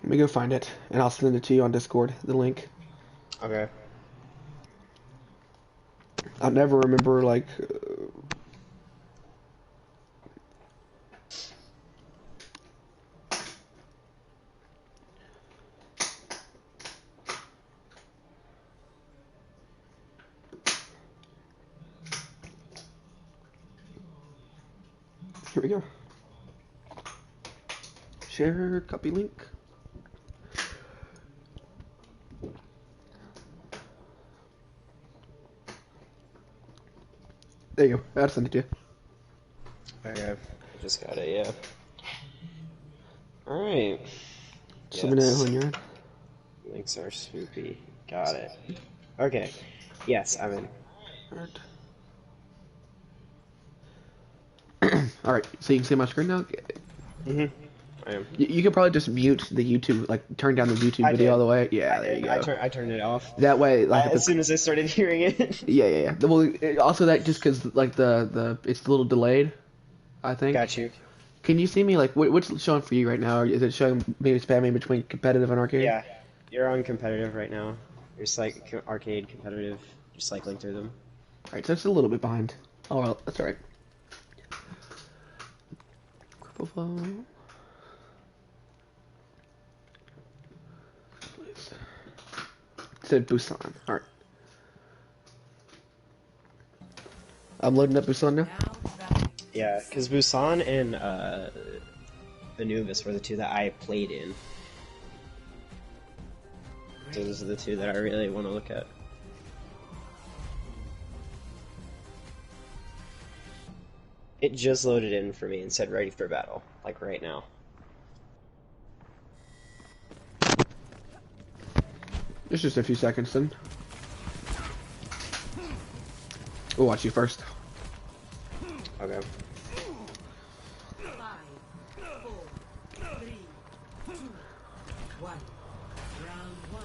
Let me go find it, and I'll send it to you on Discord, the link. Okay. I'll never remember, like... Here we go. Share, copy link. There you go. I'll send it to you. Okay. I just got it, yeah. Alright. Just let me know when you're in. Links are swoopy. Got it. Okay. Yes, I'm in. Alright, so you can see my screen now? Mm-hmm. I am. You can probably just mute the YouTube, like turn down the YouTube video all the way. Yeah, there you go. I turned it off. That way, like As soon as I started hearing it. yeah. Well, also that just because like it's a little delayed, I think. Got you. Can you see me? Like, what's showing for you right now? Is it showing maybe spamming between competitive and arcade? Yeah. You're on competitive right now. You're like arcade competitive. You're cycling through them. All right, so it's a little bit behind. Oh well, that's all right. It said Busan. All right. I'm loading up Busan now. Yeah, because Busan and Anubis were the two that I played in. So those are the two that I really want to look at. It just loaded in for me and said ready for battle, like right now. It's just a few seconds then. We'll watch you first. Okay. 5, 4, 3, 2, 1. Round 1.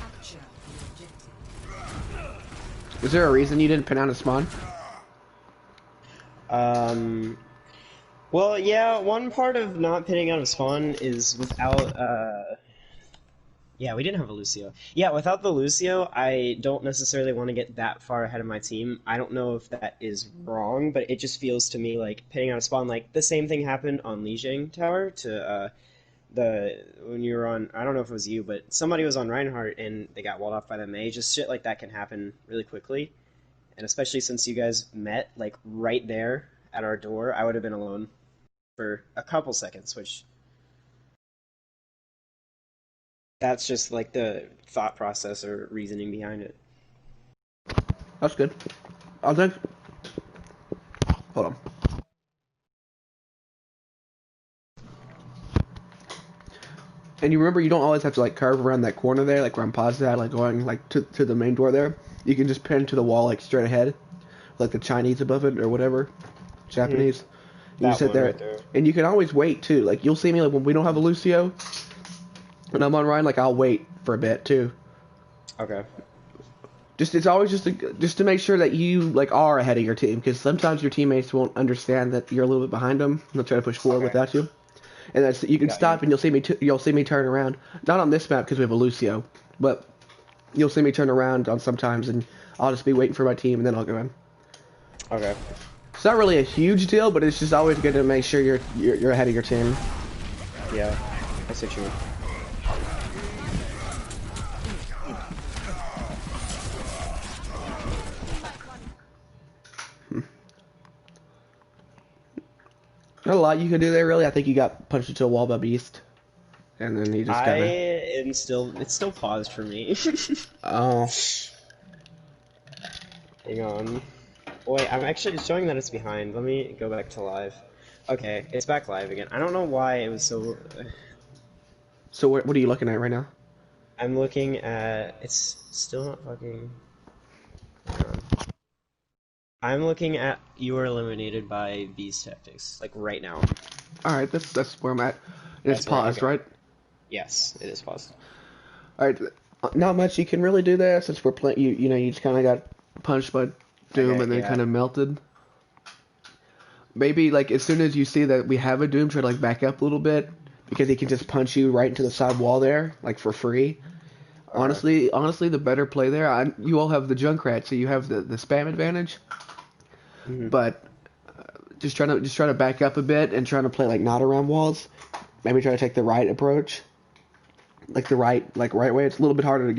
Capture the objective. Was there a reason you didn't pin out a spawn? Well, yeah, one part of not pinning out a spawn is without, yeah, we didn't have a Lucio. Yeah, without the Lucio, I don't necessarily want to get that far ahead of my team. I don't know if that is wrong, but it just feels to me like pinning out a spawn, like the same thing happened on Lijiang Tower to, when you were on, I don't know if it was you, but somebody was on Reinhardt and they got walled off by the Mei. Just shit like that can happen really quickly. And especially since you guys met, like, right there at our door, I would have been alone for a couple seconds, which... That's just, like, the thought process or reasoning behind it. That's good. I'll take. Hold on. And you remember, you don't always have to like curve around that corner there, like where I'm paused at, like going like to the main door there. You can just pin to the wall like straight ahead, like the Chinese above it or whatever, Japanese. You sit there, right there, and you can always wait too. Like you'll see me like when we don't have a Lucio, and I'm on Ryan, like I'll wait for a bit too. Okay. It's always just to make sure that you like are ahead of your team, because sometimes your teammates won't understand that you're a little bit behind them. They'll try to push forward without you. And that's you can stop and you'll see me turn around. Not on this map because we have a Lucio, but you'll see me turn around on sometimes, and I'll just be waiting for my team, and then I'll go in. Okay. It's not really a huge deal, but it's just always good to make sure you're ahead of your team. Yeah, I see what you mean. Not a lot you could do there, really. I think you got punched into a wall by Beast, and then he just kind of. It's still paused for me. Oh. Hang on. Wait, I'm actually showing that it's behind. Let me go back to live. Okay, it's back live again. I don't know why it was so... So what are you looking at right now? I'm looking at... It's still not fucking... Hang on. I'm looking at you are eliminated by Beast Tactics, like right now. Alright, that's where I'm at. It's paused, right? Yes, it is paused. Alright, not much you can really do there since we're playing. You know, you just kind of got punched by Doom and then kind of melted. Maybe like as soon as you see that we have a Doom, try to like back up a little bit, because he can just punch you right into the side wall there, like for free. Honestly, the better play there. You all have the Junkrat, so you have the spam advantage. But just trying to back up a bit and trying to play like not around walls. Maybe try to take the right approach, like the right way. It's a little bit harder to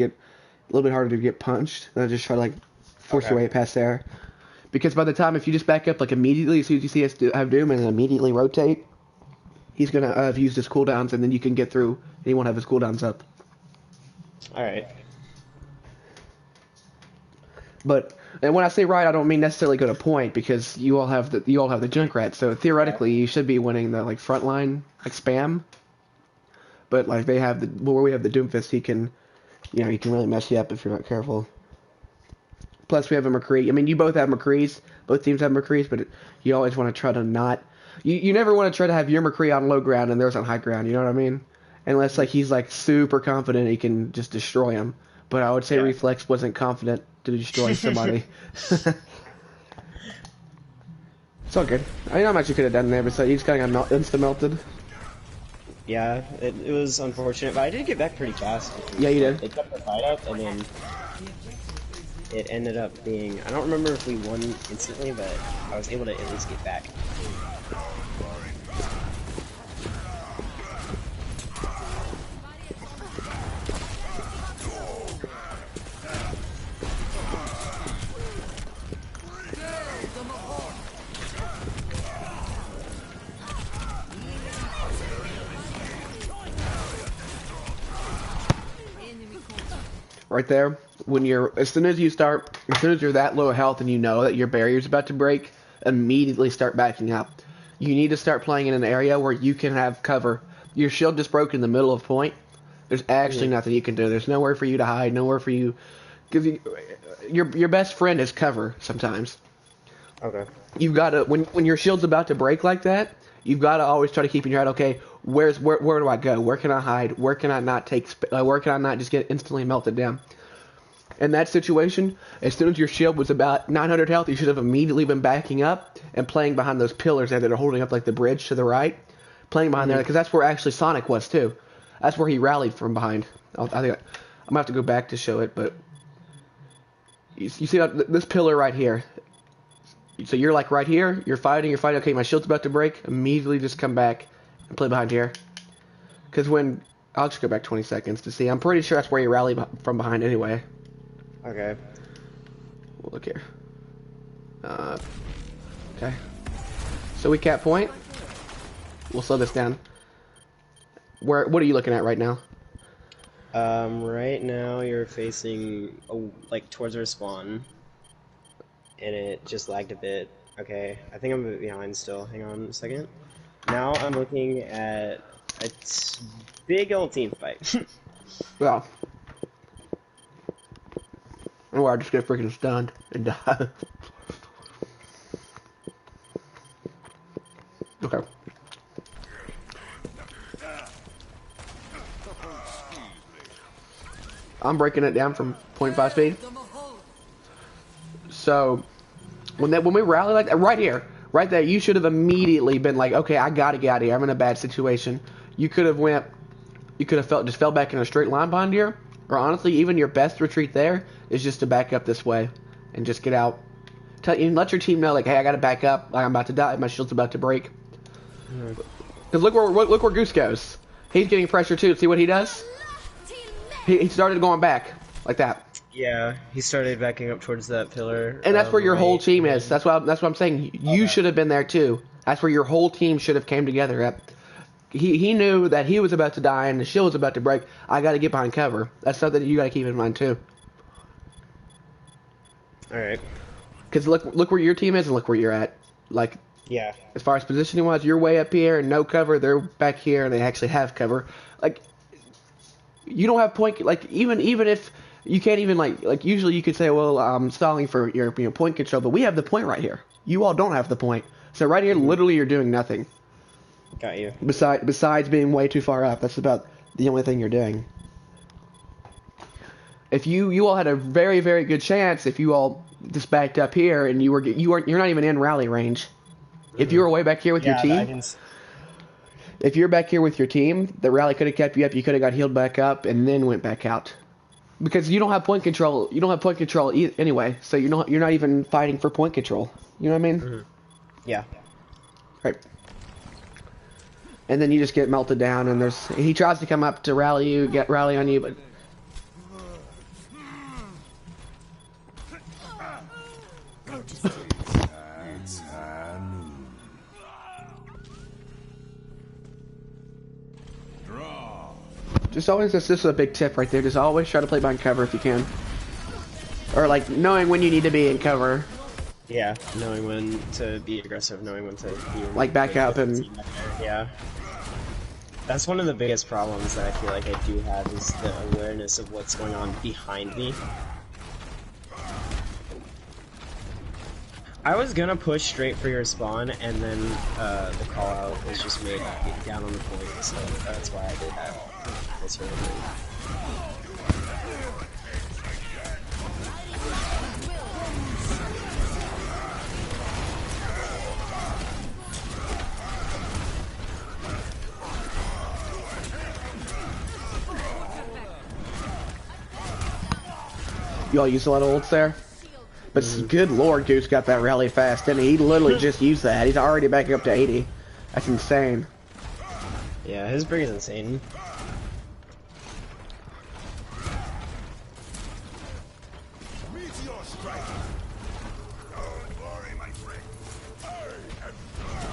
get punched than just try to like force your way past there. Because by the time, if you just back up like immediately as soon as you see us have Doom and then immediately rotate, he's gonna have used his cooldowns, and then you can get through and he won't have his cooldowns up. Alright. But and when I say right, I don't mean necessarily go to point, because you all have the Junkrat, so theoretically you should be winning the like frontline like spam. But like they have where we have the Doomfist, he can really mess you up if you're not careful. Plus we have a McCree. I mean, you both have McCrees. Both teams have McCrees, but you always want to try to not. You never want to try to have your McCree on low ground and theirs on high ground. You know what I mean? Unless like he's like super confident he can just destroy him. But I would say Reflex wasn't confident to destroy somebody. It's all good. I mean, how much you could have done there, but so you just kind of got insta-melted. Yeah, it was unfortunate, but I did get back pretty fast. Yeah, you did. They kept the fight up, and then it ended up being... I don't remember if we won instantly, but I was able to at least get back. Right there, as soon as you're that low health and you know that your barrier's about to break, immediately start backing up. You need to start playing in an area where you can have cover. Your shield just broke in the middle of point. There's actually nothing you can do. There's nowhere for you to hide, nowhere for you, because your best friend is cover sometimes. Okay. You've got to, when your shield's about to break like that, you've got to always try to keep in your head, okay, where do I go? Where can I hide? Where can I not where can I not just get instantly melted down? In that situation, as soon as your shield was about 900 health, you should have immediately been backing up and playing behind those pillars there that are holding up like the bridge to the right. Playing behind there, because that's where actually Sonic was too. That's where he rallied from behind. I think I'm going to have to go back to show it, but you see this pillar right here. So you're like right here, you're fighting, okay, my shield's about to break, immediately just come back and play behind here. Because I'll just go back 20 seconds to see. I'm pretty sure that's where you rally from behind anyway. Okay. We'll look here. Okay. So we cap point. We'll slow this down. What are you looking at right now? Right now you're facing, like, towards our spawn. And it just lagged a bit. Okay, I think I'm behind still. Hang on a second. Now I'm looking at a big old team fight. Yeah. Or I just get freaking stunned and die. Okay. I'm breaking it down from 0.5 speed. So when we rally like that, right here, right there, you should have immediately been like, okay, I gotta get out of here. I'm in a bad situation. You could have just fell back in a straight line behind here, or honestly, even your best retreat there is just to back up this way and just get out. Let your team know, like, hey, I gotta back up. Like, I'm about to die. My shield's about to break. Because look where Goose goes. He's getting pressure too. See what he does? He started going back like that. Yeah, he started backing up towards that pillar. And that's where your whole team is. That's what I'm saying. You should have been there too. That's where your whole team should have came together at. He knew that he was about to die and the shield was about to break. I got to get behind cover. That's something you got to keep in mind too. All right. Because look where your team is and look where you're at. Like, yeah. As far as positioning wise, you're way up here and no cover. They're back here and they actually have cover. Like, you don't have point. Like, even if you can't even like usually you could say, well, I'm stalling for your point control, but we have the point right here. You all don't have the point. So right here, literally, you're doing nothing. Got you. Besides being way too far up, that's about the only thing you're doing. If you all had a very, very good chance if you all just backed up here and you're not even in rally range. If you were way back here with your team, If you're back here with your team, the rally could have kept you up. You could have got healed back up and then went back out. Because you don't have point control. You don't have point control anyway. So you're not even fighting for point control. You know what I mean? Mm-hmm. Yeah. Right. And then you just get melted down, and he tries to come up to rally on you, but just always, this is a big tip right there. Just always try to play behind cover if you can, or like knowing when you need to be in cover. Yeah, knowing when to be aggressive, knowing when to be like back up and yeah. That's one of the biggest problems that I feel like I do have is the awareness of what's going on behind me. I was gonna push straight for your spawn, and then the call out was just made down on the point, so that's why I did that. That's really good. Y'all use a lot of ults there? But good lord, Goose got that rally fast, didn't he? He literally just used that. He's already back up to 80. That's insane. Yeah, his brig is insane.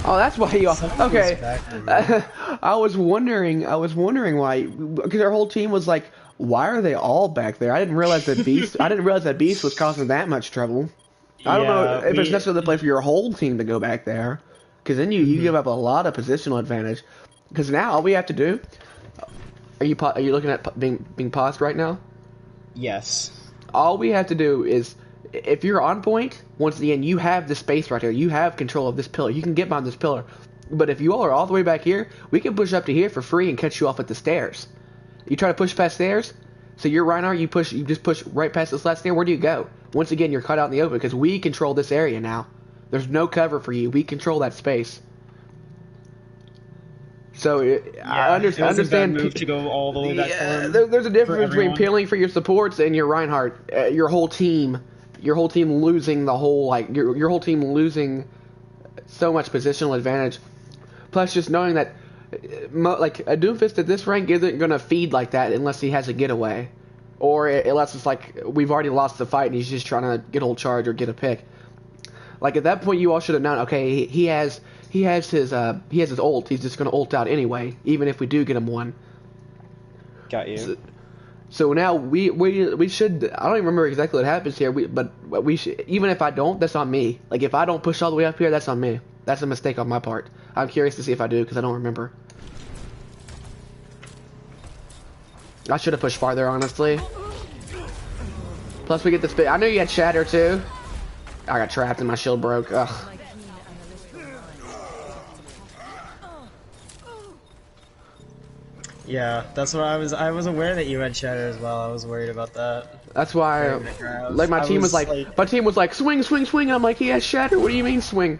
Oh, that's why you. Okay, I was wondering why, because our whole team was like, why are they all back there? I didn't realize that Beast was causing that much trouble. I don't know if it's necessarily the play for your whole team to go back there, because then you give up a lot of positional advantage. Because now all we have to do. Are you looking at being paused right now? Yes. All we have to do is, if you're on point, once again, you have the space right here. You have control of this pillar. You can get behind this pillar. But if you all are all the way back here, we can push up to here for free and cut you off at the stairs. You try to push past stairs, so you're Reinhardt, you just push right past this last stair. Where do you go? Once again, you're cut out in the open because we control this area now. There's no cover for you. We control that space. So I understand. It was a bad move to go all the way back for there's a difference between peeling for your supports and your Reinhardt. Your whole team losing the whole your whole team losing so much positional advantage. Plus, just knowing that like a Doomfist at this rank isn't gonna feed like that unless he has a getaway, or unless it's like we've already lost the fight and he's just trying to get a charge or get a pick. Like at that point, you all should have known. Okay, he has his ult. He's just gonna ult out anyway, even if we do get him one. Got you. So now we should. I don't even remember exactly what happens here. But we should, even if I don't, that's on me. Like if I don't push all the way up here, that's on me. That's a mistake on my part. I'm curious to see if I do because I don't remember. I should have pushed farther, honestly. Plus we get this bit. I knew you had shatter too. I got trapped and my shield broke. Ugh. Yeah, that's what I was aware that you had shatter as well. I was worried about that. That's why, like my team was like, swing, swing, swing. And I'm like, he has shatter. What do you mean swing?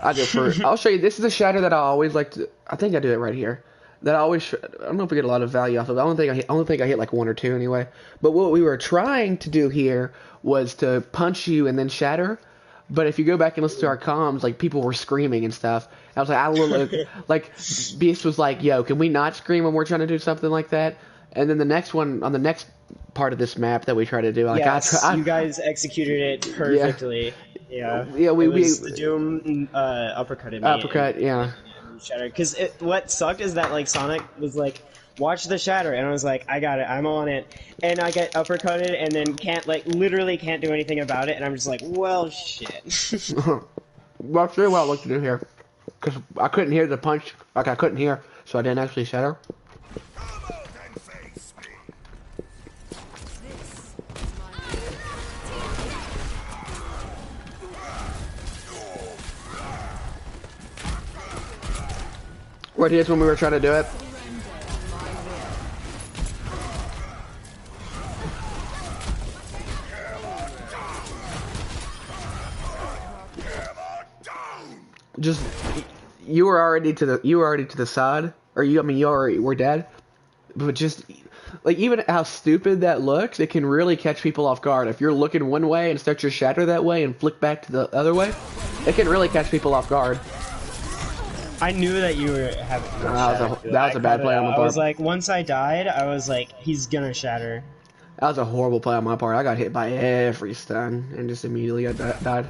I go first. I'll show you. This is a shatter that I always like to. I think I do it right here. That I always. I don't know if we get a lot of value off of it. I don't think I hit like 1 or 2 anyway. But what we were trying to do here was to punch you and then shatter. But if you go back and listen to our comms, like people were screaming and stuff. I was like, like Beast was like, "Yo, can we not scream when we're trying to do something like that?" And then the next one on the next part of this map that we try to do, like you guys executed it perfectly. Yeah. Yeah, we the Doom uppercutted me. Uppercut, yeah. Shatter. Because what sucked is that like Sonic was like, watch the shatter, and I was like, I got it, I'm on it, and I get uppercutted, and then literally can't do anything about it, and I'm just like, well, shit. Well, I'll show you what I looked to do here, because I couldn't hear the punch, like I couldn't hear, so I didn't actually shatter. Right here's when we were trying to do it. Just you were already to the side, or you, I mean, you already were dead. But just like even how stupid that looks, it can really catch people off guard. If you're looking one way and start your shatter that way and flick back to the other way, it can really catch people off guard. I knew that you were having That was a bad play on my part. I was like, once I died, I was like, he's gonna shatter. That was a horrible play on my part. I got hit by every stun and just immediately died.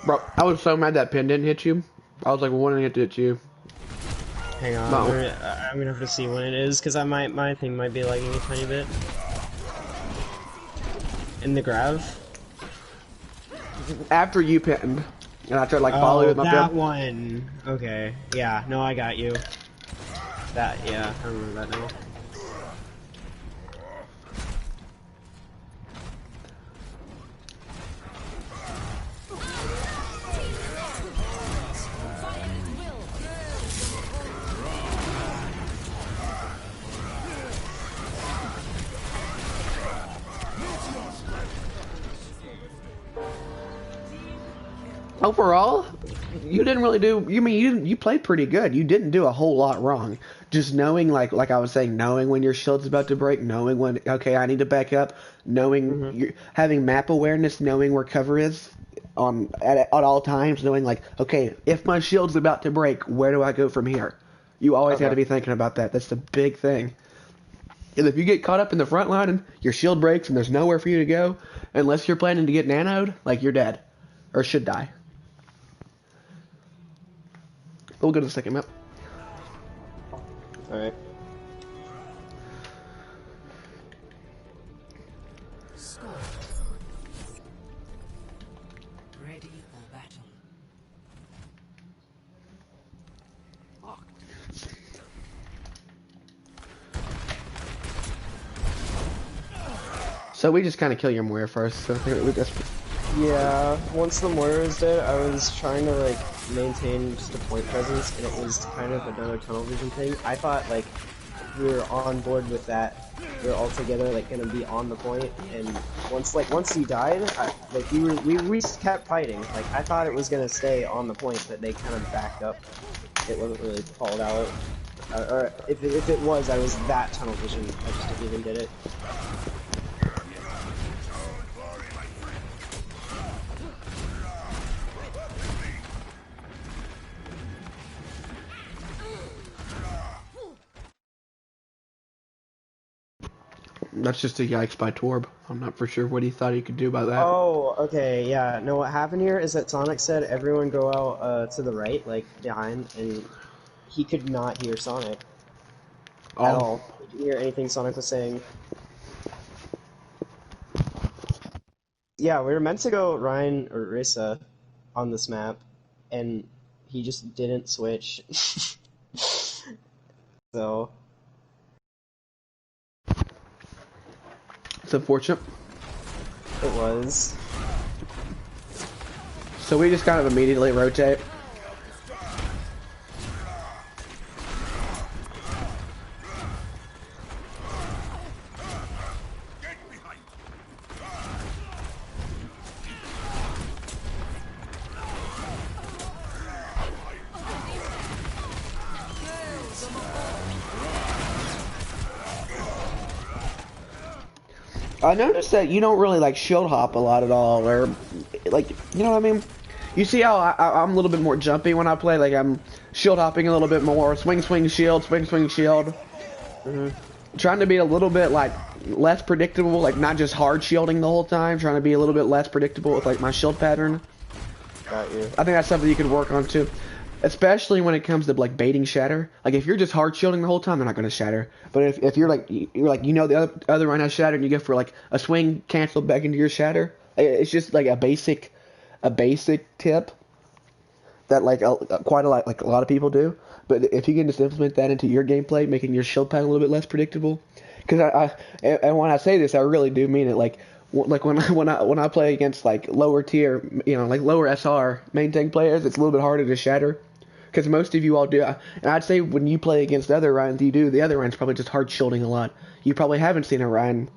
Bro, I was so mad that pin didn't hit you. I was like wanting it to hit you. Hang on, No. I'm gonna have to see when it is, because my thing might be lagging a tiny bit. In the grav? After you pinned, and I tried to like follow you with my that field. one. Okay, yeah, no, I got you. That, yeah, I remember that now. Overall, you didn't really do. You mean you played pretty good. You didn't do a whole lot wrong. Just knowing, like I was saying, knowing when your shield's about to break, knowing when okay I need to back up, knowing having map awareness, knowing where cover is at all times, knowing like okay if my shield's about to break, where do I go from here? You always got to be thinking about that. That's the big thing. And if you get caught up in the front line and your shield breaks and there's nowhere for you to go, unless you're planning to get nanoed, like you're dead or should die. We'll go to the second map. Alright. Score. Ready for battle. So we just kind of kill your Moira first. So I think we just. Yeah, once the Moira was dead, I was trying to like maintain just a point presence, and it was kind of another tunnel vision thing. I thought like we were on board with that. We were all together, like gonna be on the point, and once he died, we kept fighting. Like I thought it was gonna stay on the point, but they kind of backed up. It wasn't really called out, or if it was, I was that tunnel vision. I just didn't even get it. That's just a yikes by Torb. I'm not for sure what he thought he could do about that. Oh, okay, yeah. No, what happened here is that Sonic said everyone go out to the right, like behind, and he could not hear Sonic at all. He didn't hear anything Sonic was saying. Yeah, we were meant to go Ryan or Rissa on this map, and he just didn't switch. So. It's unfortunate. It was. So we just kind of immediately rotate. I noticed that you don't really like shield hop a lot at all, or like you know what I mean. You see how I'm a little bit more jumpy when I play, like I'm shield hopping a little bit more, swing shield, swing shield. Trying to be a little bit like less predictable, like not just hard shielding the whole time. Trying to be a little bit less predictable with like my shield pattern. Got you. I think that's something you could work on too. Especially when it comes to like baiting shatter. Like if you're just hard shielding the whole time, they're not going to shatter. But if you're like the other one has shatter and you go for like a swing cancel back into your shatter, it's just like a basic tip that like quite a lot, like a lot of people do. But if you can just implement that into your gameplay, making your shield pattern a little bit less predictable, because and when I say this, I really do mean it. Like when I play against like lower tier, like lower SR main tank players, it's a little bit harder to shatter. Because most of you all do, and I'd say when you play against other Ryans, you do. The other Ryan's probably just hard shielding a lot. You probably haven't seen a Ryan.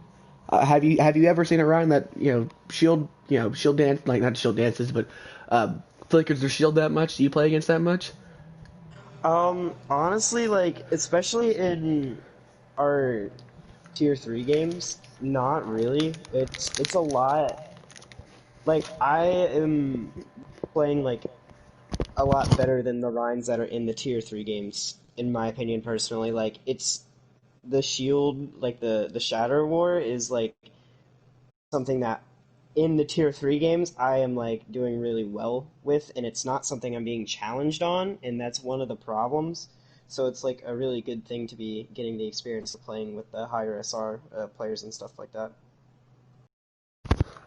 Have you ever seen a Ryan that shield dance, like not shield dances, but flickers their shield that much? Do you play against that much? Honestly, like, especially in our tier 3 games, not really. It's a lot. Like, I am playing, like, a lot better than the Rhines that are in the tier 3 games, in my opinion, personally. Like, it's the shield, like, the Shatter War is, like, something that in the tier 3 games I am like doing really well with, and it's not something I'm being challenged on, and that's one of the problems. So it's like a really good thing to be getting the experience of playing with the higher SR players and stuff like that.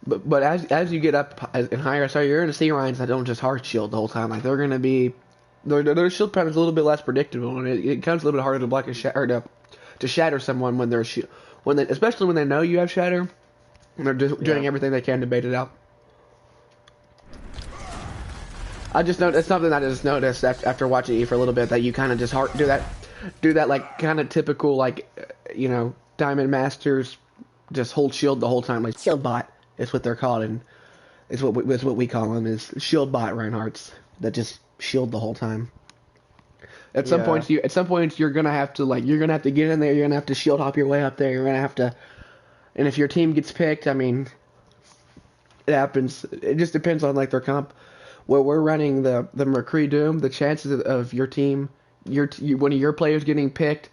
But as you get up in higher SR, you're going to see Ryans that don't just hard shield the whole time. Like they're going to be their shield pattern is a little bit less predictable, and it becomes a little bit harder to block a shatter to shatter someone when especially when they know you have shatter. And they're doing everything they can to bait it out. I just know it's something I just noticed after watching you for a little bit, that you kind of just do that like kind of typical like Diamond Masters, just hold shield the whole time, like shield bot is what they're called, and it's what we call them, is shield bot Reinhardts that just shield the whole time. At some points you're gonna have to get in there, you're gonna have to shield hop your way up there, you're gonna have to. And if your team gets picked, I mean, it happens. It just depends on like their comp. Where we're running the McCree Doom, the chances of your team, one of your players getting picked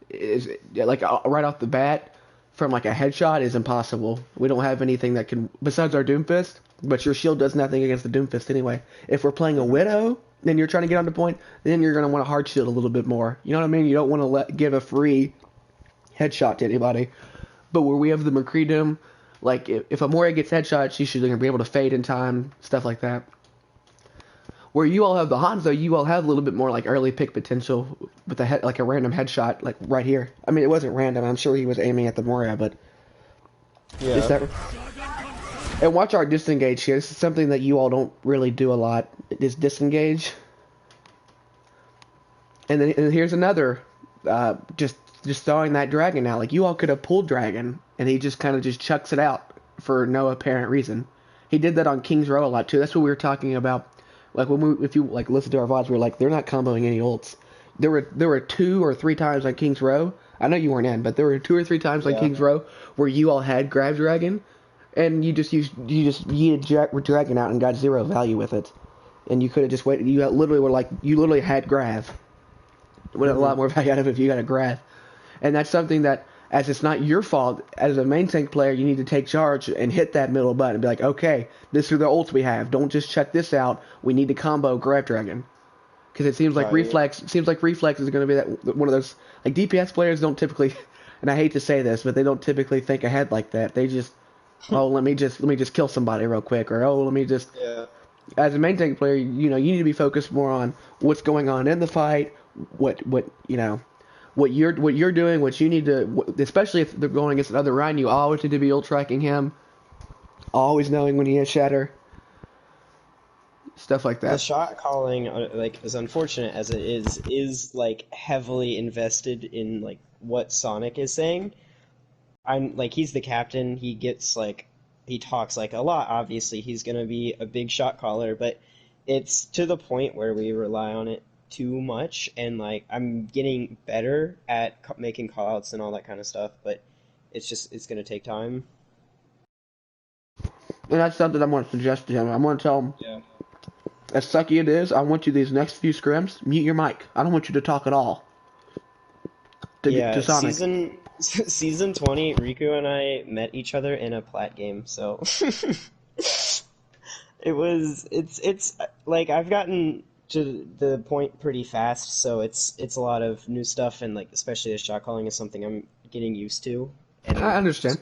is like right off the bat from like a headshot is impossible. We don't have anything that can besides our Doomfist, but your shield does nothing against the Doomfist anyway. If we're playing a Widow, then you're trying to get on the point, then you're gonna want to hard shield a little bit more. You know what I mean? You don't want to give a free headshot to anybody. But where we have the McCree Doom, like if a Moria gets headshot, she's going to be able to fade in time, stuff like that. Where you all have the Hanzo, you all have a little bit more like early pick potential with like a random headshot, like right here. I mean, it wasn't random. I'm sure he was aiming at the Moria, but yeah. And watch our disengage here. This is something that you all don't really do a lot. Is disengage. And then here's another, just throwing that dragon out. Like you all could have pulled dragon, and he just kind of just chucks it out for no apparent reason. He did that on King's Row a lot too. That's what we were talking about. Like if you like listen to our VODs, we were like, they're not comboing any ults. There were 2 or 3 times on King's Row. I know you weren't in, but there were 2 or 3 times on King's Row where you all had grab dragon, and you just yeeted dragon out and got 0 value with it, and you could have just waited. You literally had grab. Would have a lot more value out of it if you got a grab. And that's something that, as it's not your fault, as a main tank player, you need to take charge and hit that middle button and be like, okay, these are the ults we have. Don't just check this out. We need to combo Grab Dragon. Because it seems like Reflex is going to be that one of those, like DPS players don't typically, and I hate to say this, but they don't typically think ahead like that. They just, let me just kill somebody real quick, or let me just. Yeah. As a main tank player, you need to be focused more on what's going on in the fight, what you're doing, what you need to, especially if they're going against another Ryan, you always need to be ult tracking him, always knowing when he has shatter, stuff like that. The shot calling, like, as unfortunate as it is like heavily invested in like what Sonic is saying. I'm like, he's the captain. He gets like, he talks like a lot. Obviously, he's gonna be a big shot caller, but it's to the point where we rely on it too much, and like I'm getting better at making callouts and all that kind of stuff, but it's gonna take time. And that's something I'm going to suggest to him. I'm going to tell him, as sucky it is, I want you these next few scrims, mute your mic. I don't want you to talk at all. To Sonic. Season 20, Riku and I met each other in a plat game, so it's like I've gotten to the point pretty fast, so it's a lot of new stuff, and like especially the shot calling is something I'm getting used to. And I understand.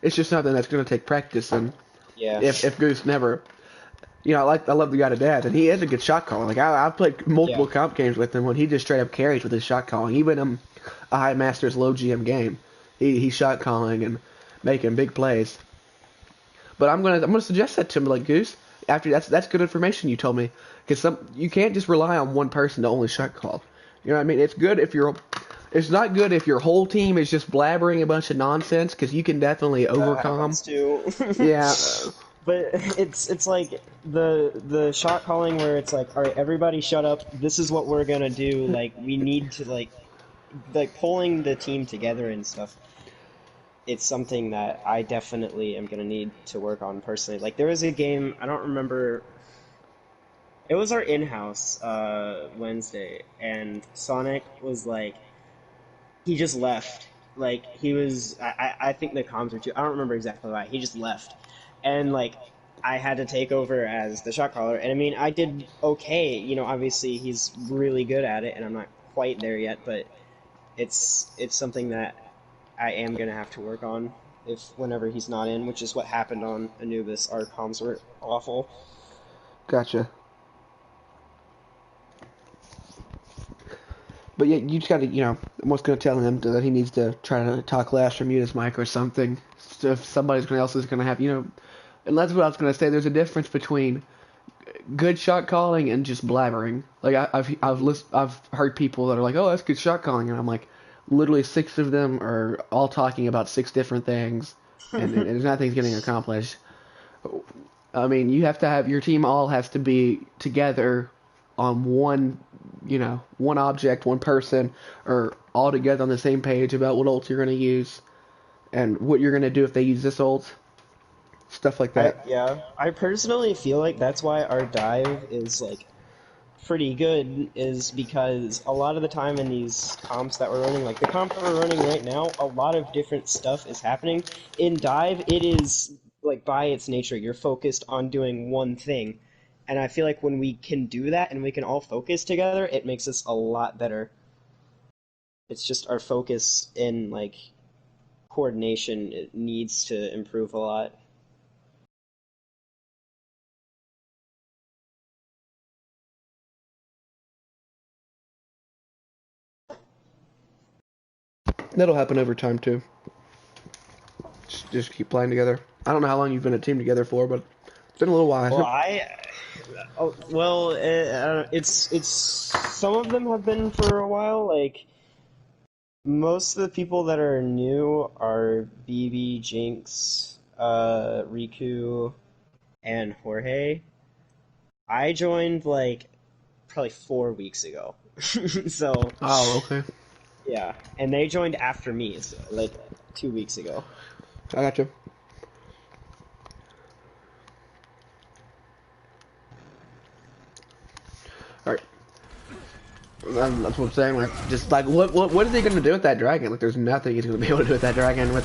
It's just something that's going to take practice, and if Goose never, I love the guy to death, and he is a good shot caller. Like I've played multiple Yeah. comp games with him when he just straight up carries with his shot calling. Even a high masters low GM game, he's shot calling and making big plays. But I'm gonna suggest that to him, like Goose. After that's good information you told me, because you can't just rely on one person to only shot call. You know what I mean? It's not good if your whole team is just blabbering a bunch of nonsense, because you can definitely That overcome. happens too. Yeah, But it's like the shot calling where it's like, all right, everybody shut up. This is what we're gonna do. Like we need to like pulling the team together and stuff. It's something that I definitely am gonna need to work on personally. Like there was a game, I don't remember. It was our in-house Wednesday, and Sonic was like, he just left. Like he was, I think the comms were too. I don't remember exactly why. He just left, and like I had to take over as the shot caller. And I mean, I did okay. You know, obviously he's really good at it, and I'm not quite there yet, but it's something that I am gonna have to work on if whenever he's not in, which is what happened on Anubis. Our comms were awful. gotcha. But yeah, you just gotta, I'm just gonna tell him that he needs to try to talk less or mute his mic or something. So if else is gonna have, and that's what I was gonna say. There's a difference between good shot calling and just blabbering. Like I've heard people that are like, oh, that's good shot calling, and I'm like, literally six of them are all talking about six different things, and nothing's getting accomplished. I mean, you have to have your team all has to be together on one object, one person, or all together on the same page about what ult you're going to use and what you're going to do if they use this ult, stuff like that. I personally feel like that's why our dive is like pretty good, is because a lot of the time in these comps that we're running, like the comp that we're running right now, a lot of different stuff is happening. In dive, it is like by its nature, you're focused on doing one thing. And I feel like when we can do that and we can all focus together, it makes us a lot better. It's just our focus in like coordination, it needs to improve a lot. That'll happen over time too. Just keep playing together. I don't know how long you've been a team together for, but it's been a little Well, while. it's some of them have been for a while. Like most of the people that are new are BB, Jinx, Riku, and Jorge. I joined like probably 4 weeks ago, so Oh, okay. yeah, and they joined after me, so, like 2 weeks ago. I got you. All right. That's what I'm saying. Like, just like, what is he gonna do with that dragon? Like, there's nothing he's gonna be able to do with that dragon. Like,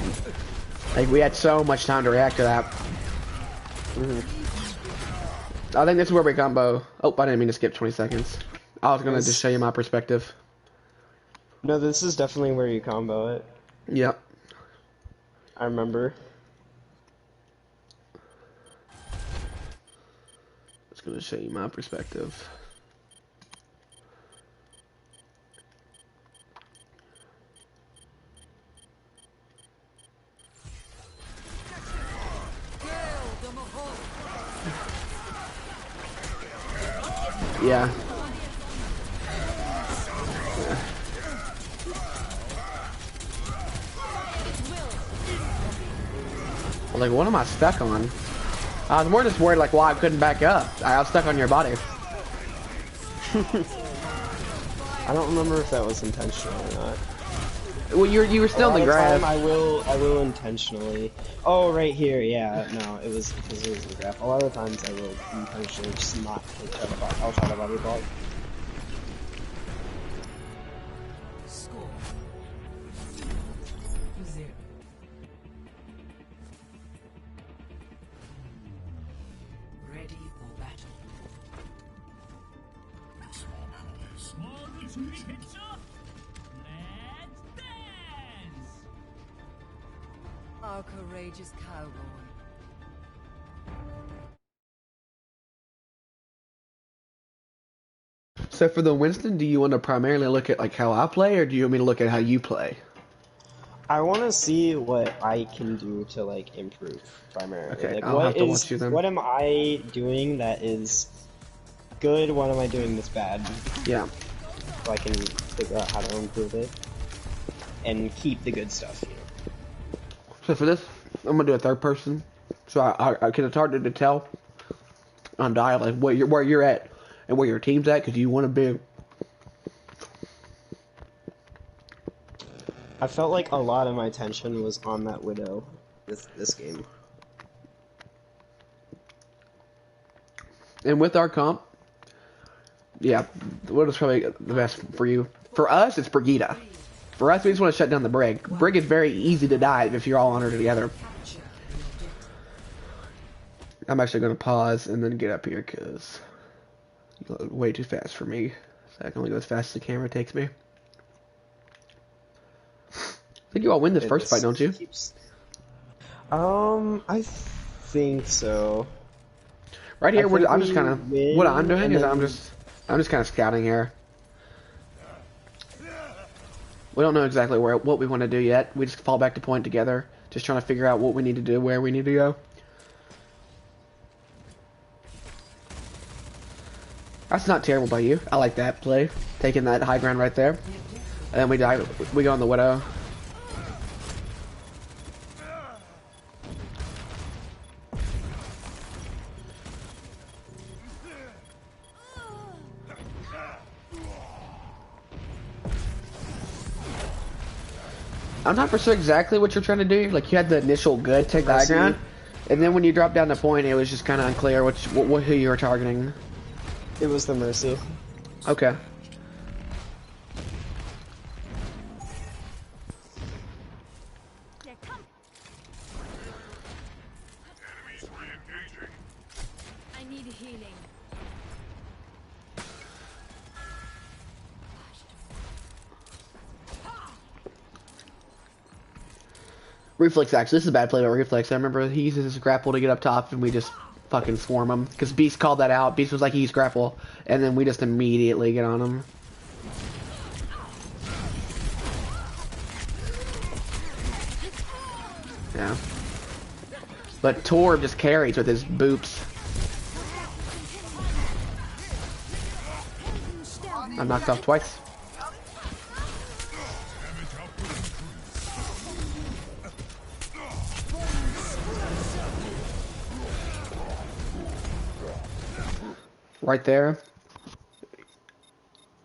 we had so much time to react to that. I think this is where we combo. Oh, I didn't mean to skip 20 seconds. I was gonna just show you my perspective. No, this is definitely where you combo it. Yep. I remember. Just gonna show you my perspective. Yeah. I was like, what am I stuck on? I was more just worried like why I couldn't back up. I was stuck on your body. I don't remember if that was intentional or not. Well, you were still in the grass. I will intentionally. Oh, right here, yeah. No, it was because it was the graph. A lot of the times I will intentionally just not try to. I'll try to body block. Score 0. Ready for battle. Our courageous cowboy. So for the Winston, do you want to primarily look at like how I play, or do you want me to look at how you play? I want to see what I can do to like improve primarily. Okay, Like I'll have to watch you then. what am I doing that is good? What am I doing that's bad? Yeah. So I can figure out how to improve it and keep the good stuff. You know? So for this, I'm gonna do a third person. So cause it's harder to tell on dial like where you're at and where your team's at, because you want to be. I felt like a lot of my attention was on that Widow this game. And with our comp, yeah, what is probably the best for you? For us, it's Brigida. For us, we just want to shut down the Brig. Brig is very easy to dive if you're all on her together. I'm actually going to pause and then get up here because you load way too fast for me. So I can only go as fast as the camera takes me. I think you all win this first fight, don't you? I think so. Right here, I'm just kind of what I'm doing is then... I'm just kind of scouting here. We don't know exactly what we want to do yet. We just fall back to point together, just trying to figure out what we need to do, where we need to go. That's not terrible by you. I like that play, taking that high ground right there, and then we go on the Widow. I'm not for sure exactly what you're trying to do. Like, you had the initial good, take the high ground, and then when you dropped down the point, it was just kind of unclear who you were targeting. It was the Mercy. Okay. Enemies re-engaging. I need healing. Reflex axe. This is a bad play by Reflex. I remember he uses his grapple to get up top, and we just fucking swarm him. Because Beast called that out. Beast was like, he used grapple. And then we just immediately get on him. Yeah. But Torb just carries with his boots. I'm knocked off twice. Right there.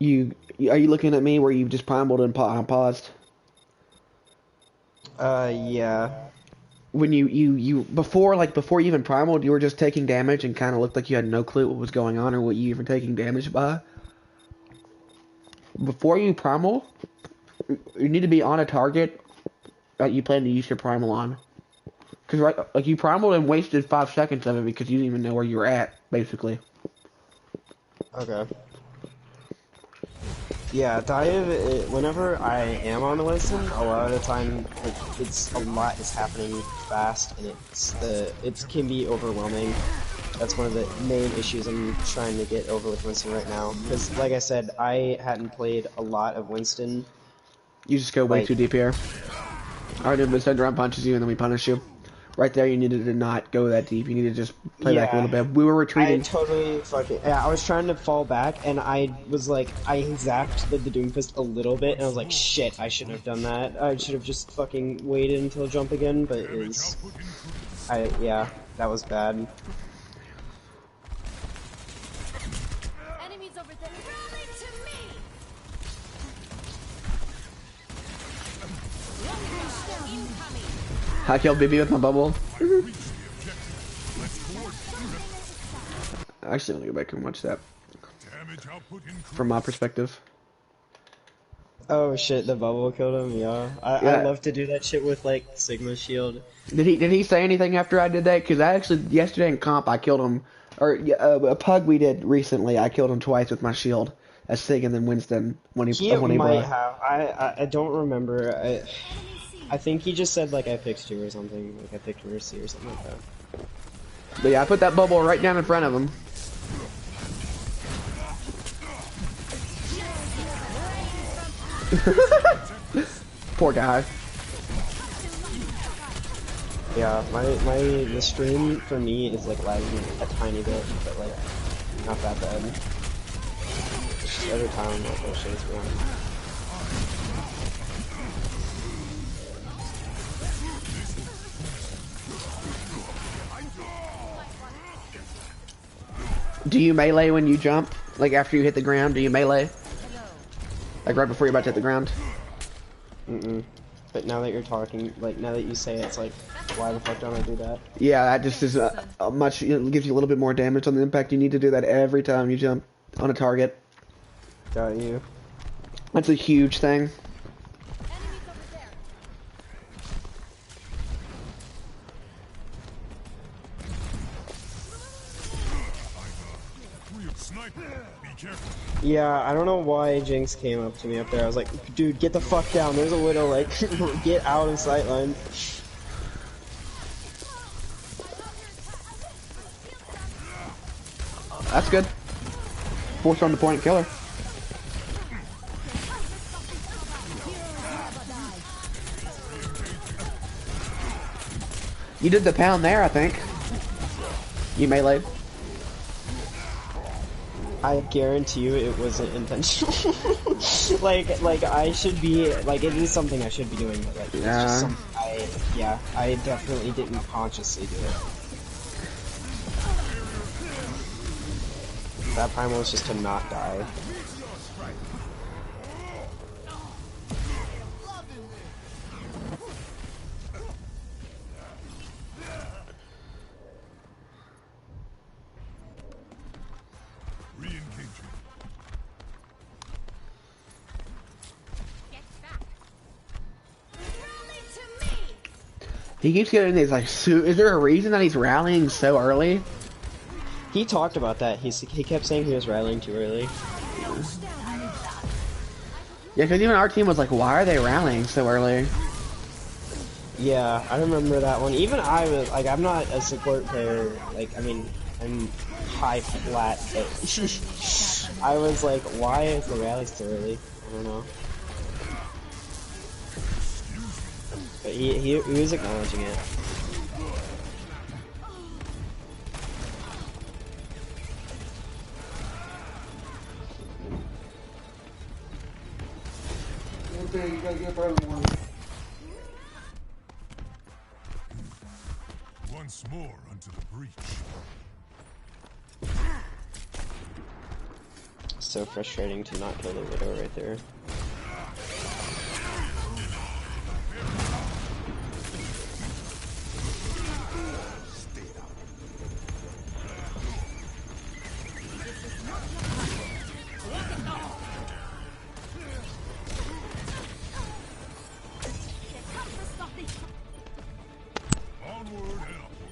Are you looking at me where you just primaled and paused? Yeah. When you before you even primaled, you were just taking damage and kind of looked like you had no clue what was going on or what you even taking damage by. Before you primal, you need to be on a target that you plan to use your primal on. Cause like you primaled and wasted 5 seconds of it because you didn't even know where you were at, basically. Okay. Yeah, dive. Whenever I am on the Winston, a lot of the time, it's a lot is happening fast, and it can be overwhelming. That's one of the main issues I'm trying to get over with Winston right now. Because, like I said, I hadn't played a lot of Winston. You just go way too deep here. Our dude send around punches you and then we punish you. Right there, you needed to not go that deep. You needed to just play back a little bit. We were retreating. I totally fucking... Yeah, I was trying to fall back, and I was like... I zapped the Doomfist a little bit, and I was like, shit, I shouldn't have done that. I should have just fucking waited until jump again, but it was... Yeah, that was bad. Enemies over there. Rally to me. Incoming. I killed BB with my bubble. I actually want to go back and watch that. From my perspective. Oh shit, the bubble killed him, yeah. I love to do that shit with, like, Sigma Shield. Did he say anything after I did that? Because I actually, yesterday in comp, I killed him. Or a pug we did recently, I killed him twice with my shield. As Sig and then Winston when he might have. I don't remember. I think he just said, like, I picked you or something. Like, I picked Mercy or something like that. But yeah, I put that bubble right down in front of him. Poor guy. Yeah, the stream for me is like lagging a tiny bit, but like not that bad. It's just every time I'm like, oh shit, it's wrong. Do you melee when you jump? Like after you hit the ground, do you melee? Like right before you're about to hit the ground? But now that you're talking, like now that you say it, it's like, why the fuck don't I do that? Yeah, that just is a much. It gives you a little bit more damage on the impact. You need to do that every time you jump on a target. Got you. That's a huge thing. Sniper, be careful. Yeah, I don't know why Jinx came up to me up there. I was like, dude, get the fuck down. There's a widow, like, get out of sightline. That's good. Force on the point killer. You did the pound there, I think. You melee. I guarantee you it wasn't intentional. like I should be, like, it is something I should be doing, but like, it's just something I definitely didn't consciously do it. That primal was just to not die. He keeps getting these like. Is there a reason that he's rallying so early? He talked about that. He kept saying he was rallying too early. Yeah, because even our team was like, "Why are they rallying so early?" Yeah, I remember that one. Even I was like, I'm not a support player. Like, I mean, I'm high flat, but I was like, why is the rally so early? I don't know. But he was acknowledging it. You gotta get for everyone. Once more unto the breach. So frustrating to not kill the widow right there. Onward and upward.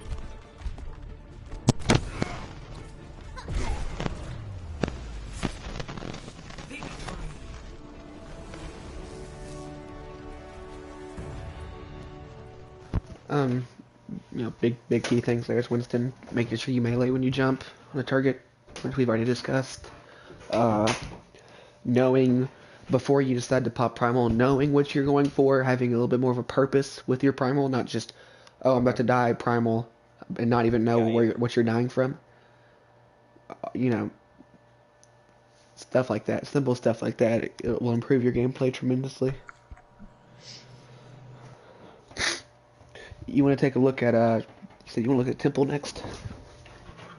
You know, big key things. There's Winston, making sure you melee when you jump on a target, which we've already discussed. Knowing before you decide to pop primal, knowing what you're going for, having a little bit more of a purpose with your primal, not just, oh, I'm about to die primal, and not even know what you're dying from. You know, stuff like that, simple stuff like that, it will improve your gameplay tremendously. You want to take a look at you said you want to look at Temple next?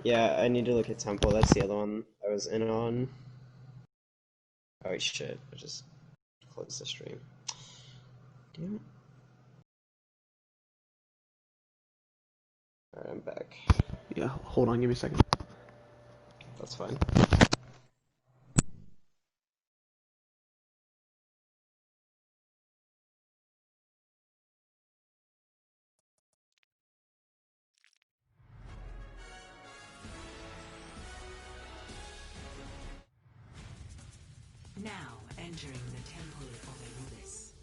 Yeah, I need to look at Temple. That's the other one I was in on. Oh shit! I just closed the stream. Damn it. Alright, I'm back. Yeah, hold on, give me a second. That's fine. Now entering the Temple of Anubis.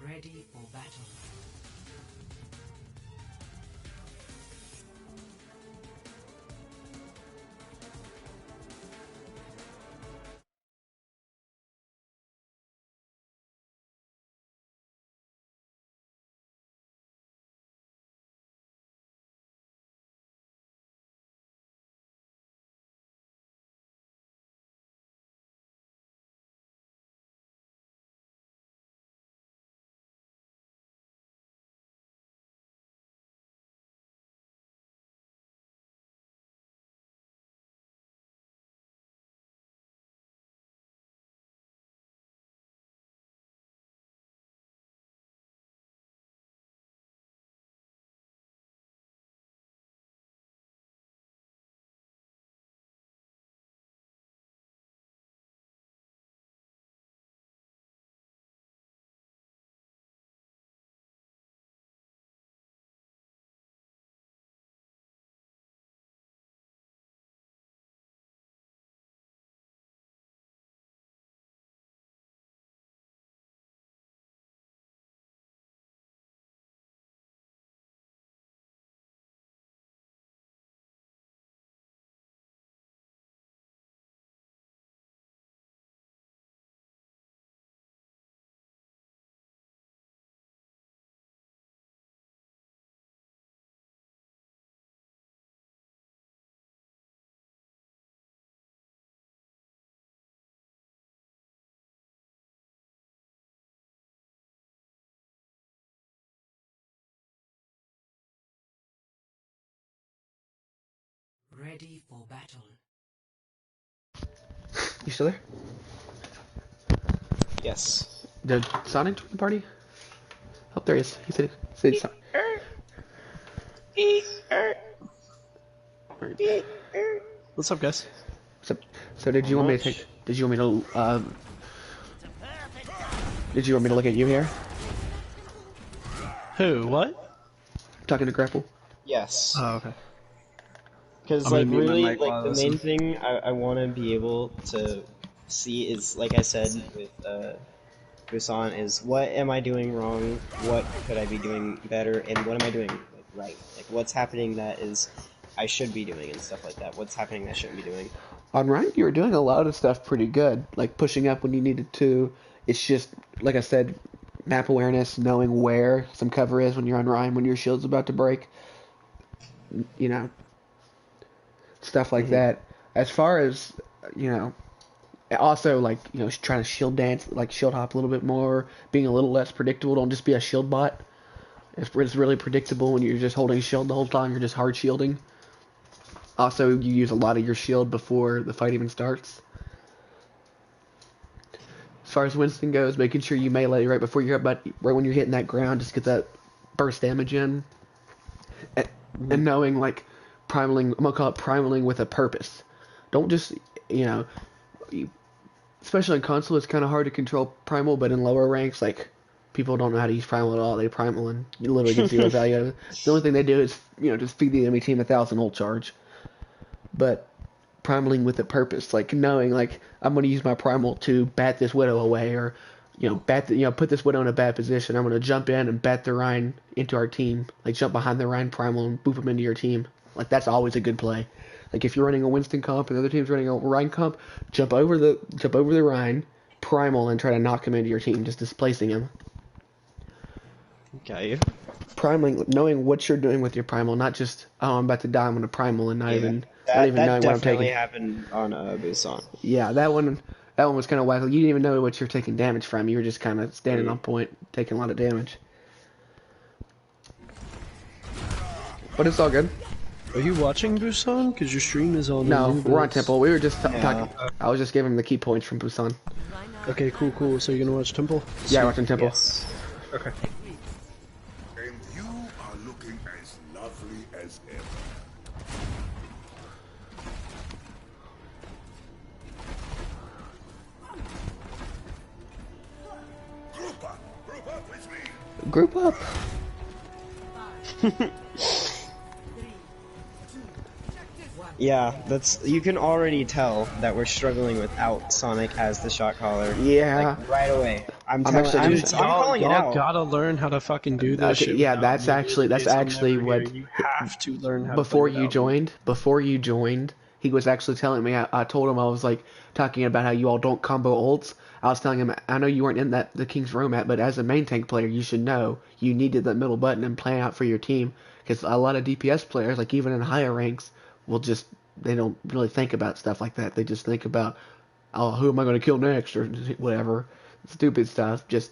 Ready for battle. Ready for battle. You still there? Yes. Did Sonic join the party? Oh, there he is. He said he's What's up, guys? So did you want me to take? Did you want me to? Did you want me to look at you here? Who? What? Talking to Grapple. Yes. Oh, okay. Because I'm gonna like mute my really, mic while like I the listen. main thing I want to be able to see is, like I said with Busan, is what am I doing wrong? What could I be doing better? And what am I doing like right? Like what's happening that is I should be doing and stuff like that. What's happening that I shouldn't be doing? On Ryan, you were doing a lot of stuff pretty good, like pushing up when you needed to. It's just, like I said, map awareness, knowing where some cover is when you're on Ryan, when your shield's about to break. You know, stuff like that. As far as, you know, also like, you know, trying to shield dance, like shield hop a little bit more, being a little less predictable. Don't just be a shield bot. It's really predictable when you're just holding shield the whole time. You're just hard shielding. Also, you use a lot of your shield before the fight even starts. As far as Winston goes, making sure you melee right before you're about, right when you're hitting that ground, just get that burst damage in, and knowing like primaling. I'm gonna call it primaling with a purpose. Don't just, you know, especially in console, it's kind of hard to control primal, but in lower ranks, like people don't know how to use primal at all. They primal and you literally get zero value out of it. The only thing they do is, you know, just feed the enemy team 1,000 ult charge. But primaling with a purpose, like knowing like I'm going to use my primal to bat this widow away, or you know, put this widow in a bad position. I'm going to jump in and bat the Rhine into our team, like jump behind the Rhine primal and boop them into your team. Like that's always a good play. Like if you're running a Winston comp and the other team's running a Rhine comp, jump over the Rhine primal and try to knock him into your team, just displacing him. Got you. Primaling, knowing what you're doing with your primal, not just I'm about to die, I'm gonna primal, and not even That knowing what I'm definitely taking. happened on Busan. Yeah, that one was kind of wacky. You didn't even know what you're taking damage from. You were just kind of standing on point, taking a lot of damage. But it's all good. Are you watching Busan? Because your stream is on. No, Anubis. we're on Temple. We were just Yeah. talking. I was just giving him the key points from Busan. Okay, cool. So you're gonna watch Temple? Yeah, watching Temple. Yes. Okay. And you are looking as lovely as ever. Group up with me. Group up. Yeah, that's, you can already tell that we're struggling without Sonic as the shot caller. Yeah. Like, right away. I'm actually I'm, doing- I'm calling it y'all out. gotta learn how to fucking do this Okay, shit. yeah, without that's me. actually- that's It's- I'm actually never what- here. You have to learn how Before to play you without me. joined, he was actually telling me. I told him I was like talking about how you all don't combo ults. I was telling him I know you weren't in the King's Row map, but as a main tank player, you should know you needed that middle button and plan out for your team, because a lot of DPS players, like even in higher ranks, will just they don't really think about stuff like that. They just think about, oh, who am I going to kill next or whatever, stupid stuff. And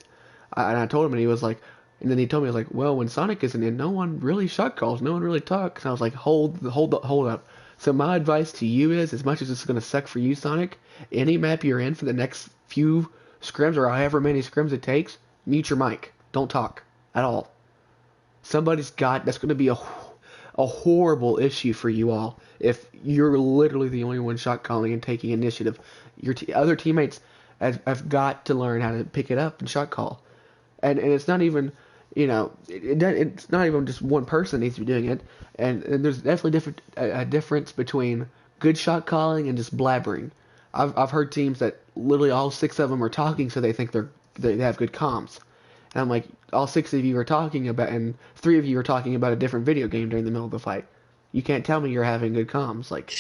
I told him, and he was like, and then he told me, he was like, well, when Sonic isn't in, no one really shot calls, no one really talks. And I was like, hold up. So my advice to you is, as much as it's going to suck for you, Sonic, any map you're in for the next few scrims or however many scrims it takes, mute your mic. Don't talk at all. That's going to be a horrible issue for you all if you're literally the only one shot calling and taking initiative. Your other teammates have got to learn how to pick it up and shot call. And it's not even, you know, it's not even just one person needs to be doing it. And there's definitely a difference between good shot calling and just blabbering. I've heard teams that literally all 6 of them are talking, so they think they have good comms. And I'm like, all 6 of you are talking about, and 3 of you are talking about a different video game during the middle of the fight. You can't tell me you're having good comms. Like,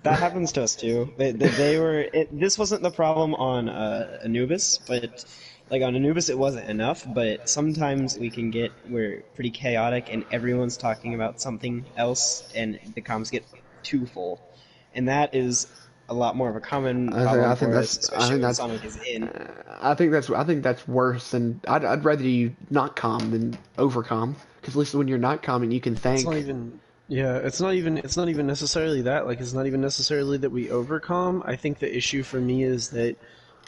That happens to us too. This wasn't the problem on Anubis, but like on Anubis it wasn't enough. But sometimes we're pretty chaotic and everyone's talking about something else, and the comms get too full, and that is a lot more of a common problem I think for that's us, especially when Sonic is in. I think that's worse. And I'd rather you not calm than over calm, because at least when you're not calming, you can It's thank. not even. Yeah, it's not even necessarily that. Like, it's not even necessarily that we overcome. I think the issue for me is that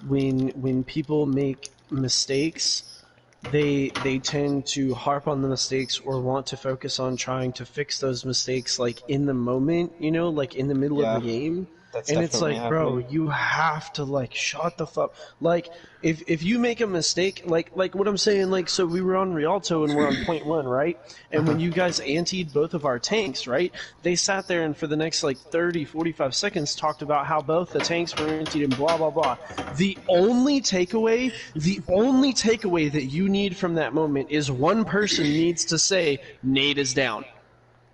when people make mistakes, they tend to harp on the mistakes or want to focus on trying to fix those mistakes like in the moment, like in the middle of the Yeah, game. that's And it's definitely like, bro, happening. you have to like shut the fuck. Like, if you make a mistake, like what I'm saying, like, so we were on Rialto and we're on point one, right? And when you guys antied both of our tanks, right? They sat there and for the next like 30, 45 seconds talked about how both the tanks were antied and blah blah blah. The only takeaway that you need from that moment is one person needs to say Nate is down.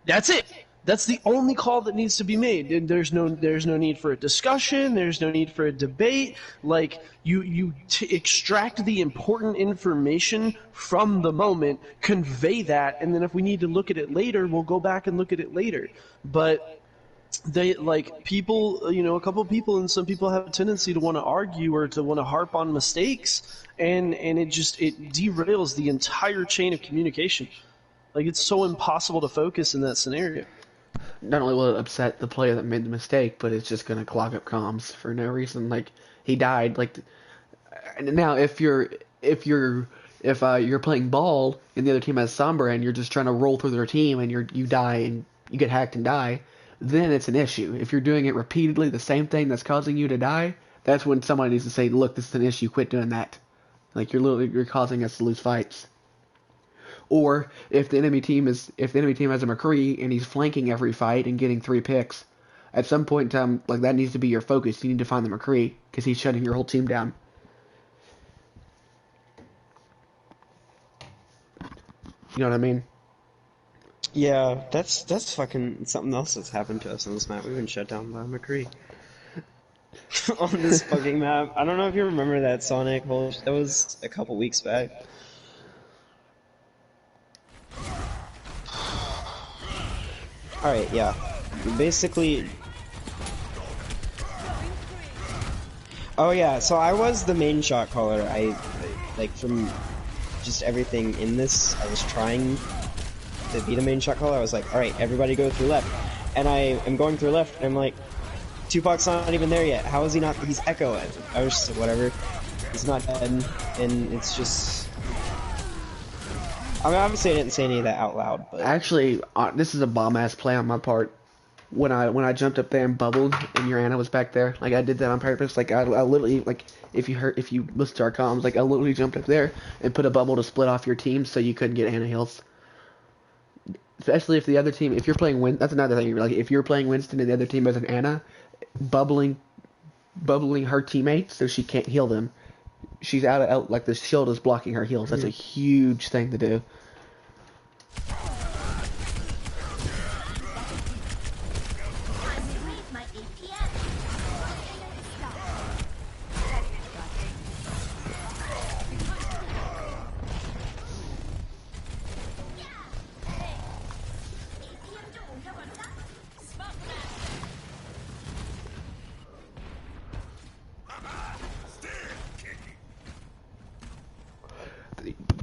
That's it. That's the only call that needs to be made. And there's no need for a discussion. There's no need for a debate. Like you extract the important information from the moment, convey that, and then if we need to look at it later, we'll go back and look at it later. But they like people, a couple people, and some people have a tendency to want to argue or to want to harp on mistakes, and it derails the entire chain of communication. Like, it's so impossible to focus in that scenario. Not only will it upset the player that made the mistake, but it's just gonna clog up comms for no reason. Like he died. Like now, if you're playing ball and the other team has Sombra and you're just trying to roll through their team and you die and you get hacked and die, then it's an issue. If you're doing it repeatedly, the same thing that's causing you to die, that's when somebody needs to say, "Look, this is an issue. Quit doing that. Like you're causing us to lose fights." Or if the enemy team has a McCree and he's flanking every fight and getting 3 picks, at some point in time, like that needs to be your focus. You need to find the McCree because he's shutting your whole team down. You know what I mean? Yeah, that's fucking something else that's happened to us on this map. We've been shut down by McCree. On this fucking map. I don't know if you remember that, Sonic. Well, that was a couple weeks back. Alright, yeah. Basically... Oh yeah, so I was the main shot caller. Like, from just everything in this, I was trying to be the main shot caller. I was like, alright, everybody go through left. And I am going through left, and I'm like, Tupac's not even there yet. How is he not? He's Echo. I was just like, whatever. He's not dead, and it's just... I mean, obviously I didn't say any of that out loud, but... Actually, this is a bomb-ass play on my part. When I jumped up there and bubbled, and your Ana was back there, like I did that on purpose. Like I literally, like if you listen to our comms, like I literally jumped up there and put a bubble to split off your team so you couldn't get Ana heals. Especially if the other team, if you're playing that's another thing. Like if you're playing Winston and the other team has an Ana, bubbling her teammates so she can't heal them. She's out like the shield is blocking her heals. That's a huge thing to do.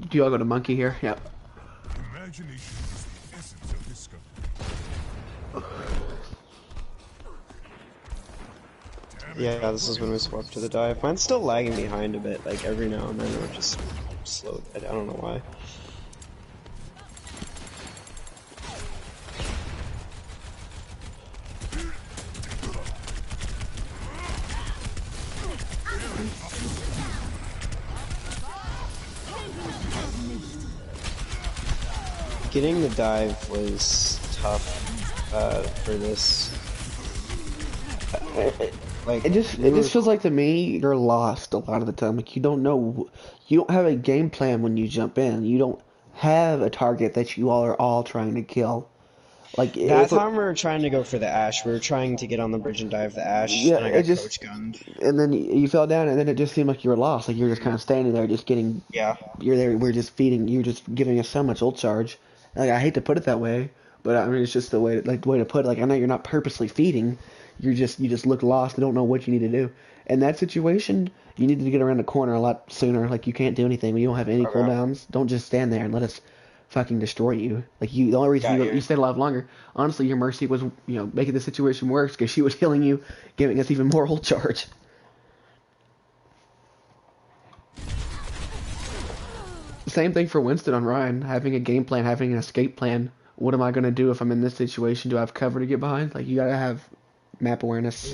Do you all go to monkey here? Yep. Imagination is the essence of discovery. Yeah, this is when we swap to the dive. Mine's still lagging behind a bit, like every now and then it'll just slow. I don't know why. Getting the dive was tough for this. Like It just feels like to me you're lost a lot of the time. Like you don't have a game plan when you jump in. You don't have a target that you all are all trying to kill. Like that time we were trying to go for the Ash. We were trying to get on the bridge and dive the Ash, yeah, and I got coach gunned. And then you fell down, and then it just seemed like you were lost. Like you're just kind of standing there, just getting. Yeah. You're there. We're just feeding. You're just giving us so much ult charge. Like I hate to put it that way, but I mean it's just the way to put it. Like I know you're not purposely feeding. You just look lost and don't know what you need to do. In that situation, you need to get around the corner a lot sooner. Like you can't do anything. We don't have any cooldowns. Don't just stand there and let us fucking destroy you. Like the only reason you stayed alive longer, honestly, your Mercy was making the situation worse because she was healing you, giving us even more ult charge. Same thing for Winston on Ryan, having a game plan, having an escape plan. What am I gonna do if I'm in this situation? Do I have cover to get behind? Like you gotta have map awareness.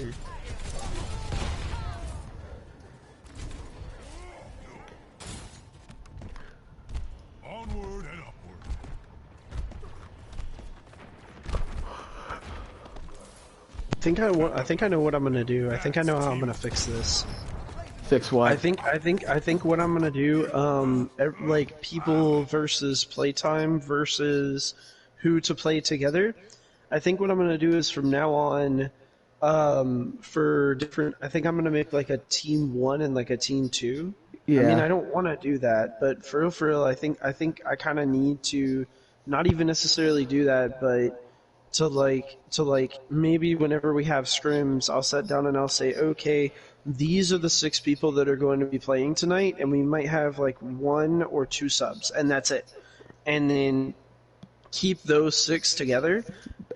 Onward and upward. I think I know what I'm gonna do. I think I know how I'm gonna fix this. Fix what? I think what I'm gonna do, like people versus playtime versus who to play together. I think what I'm gonna do is from now on, for different. I think I'm gonna make like a team 1 and like a team 2. Yeah. I mean, I don't want to do that, but for real, I think I kind of need to, not even necessarily do that, but to like maybe whenever we have scrims, I'll sit down and I'll say, okay, these are the 6 people that are going to be playing tonight, and we might have like 1 or 2 subs, and that's it. And then keep those 6 together.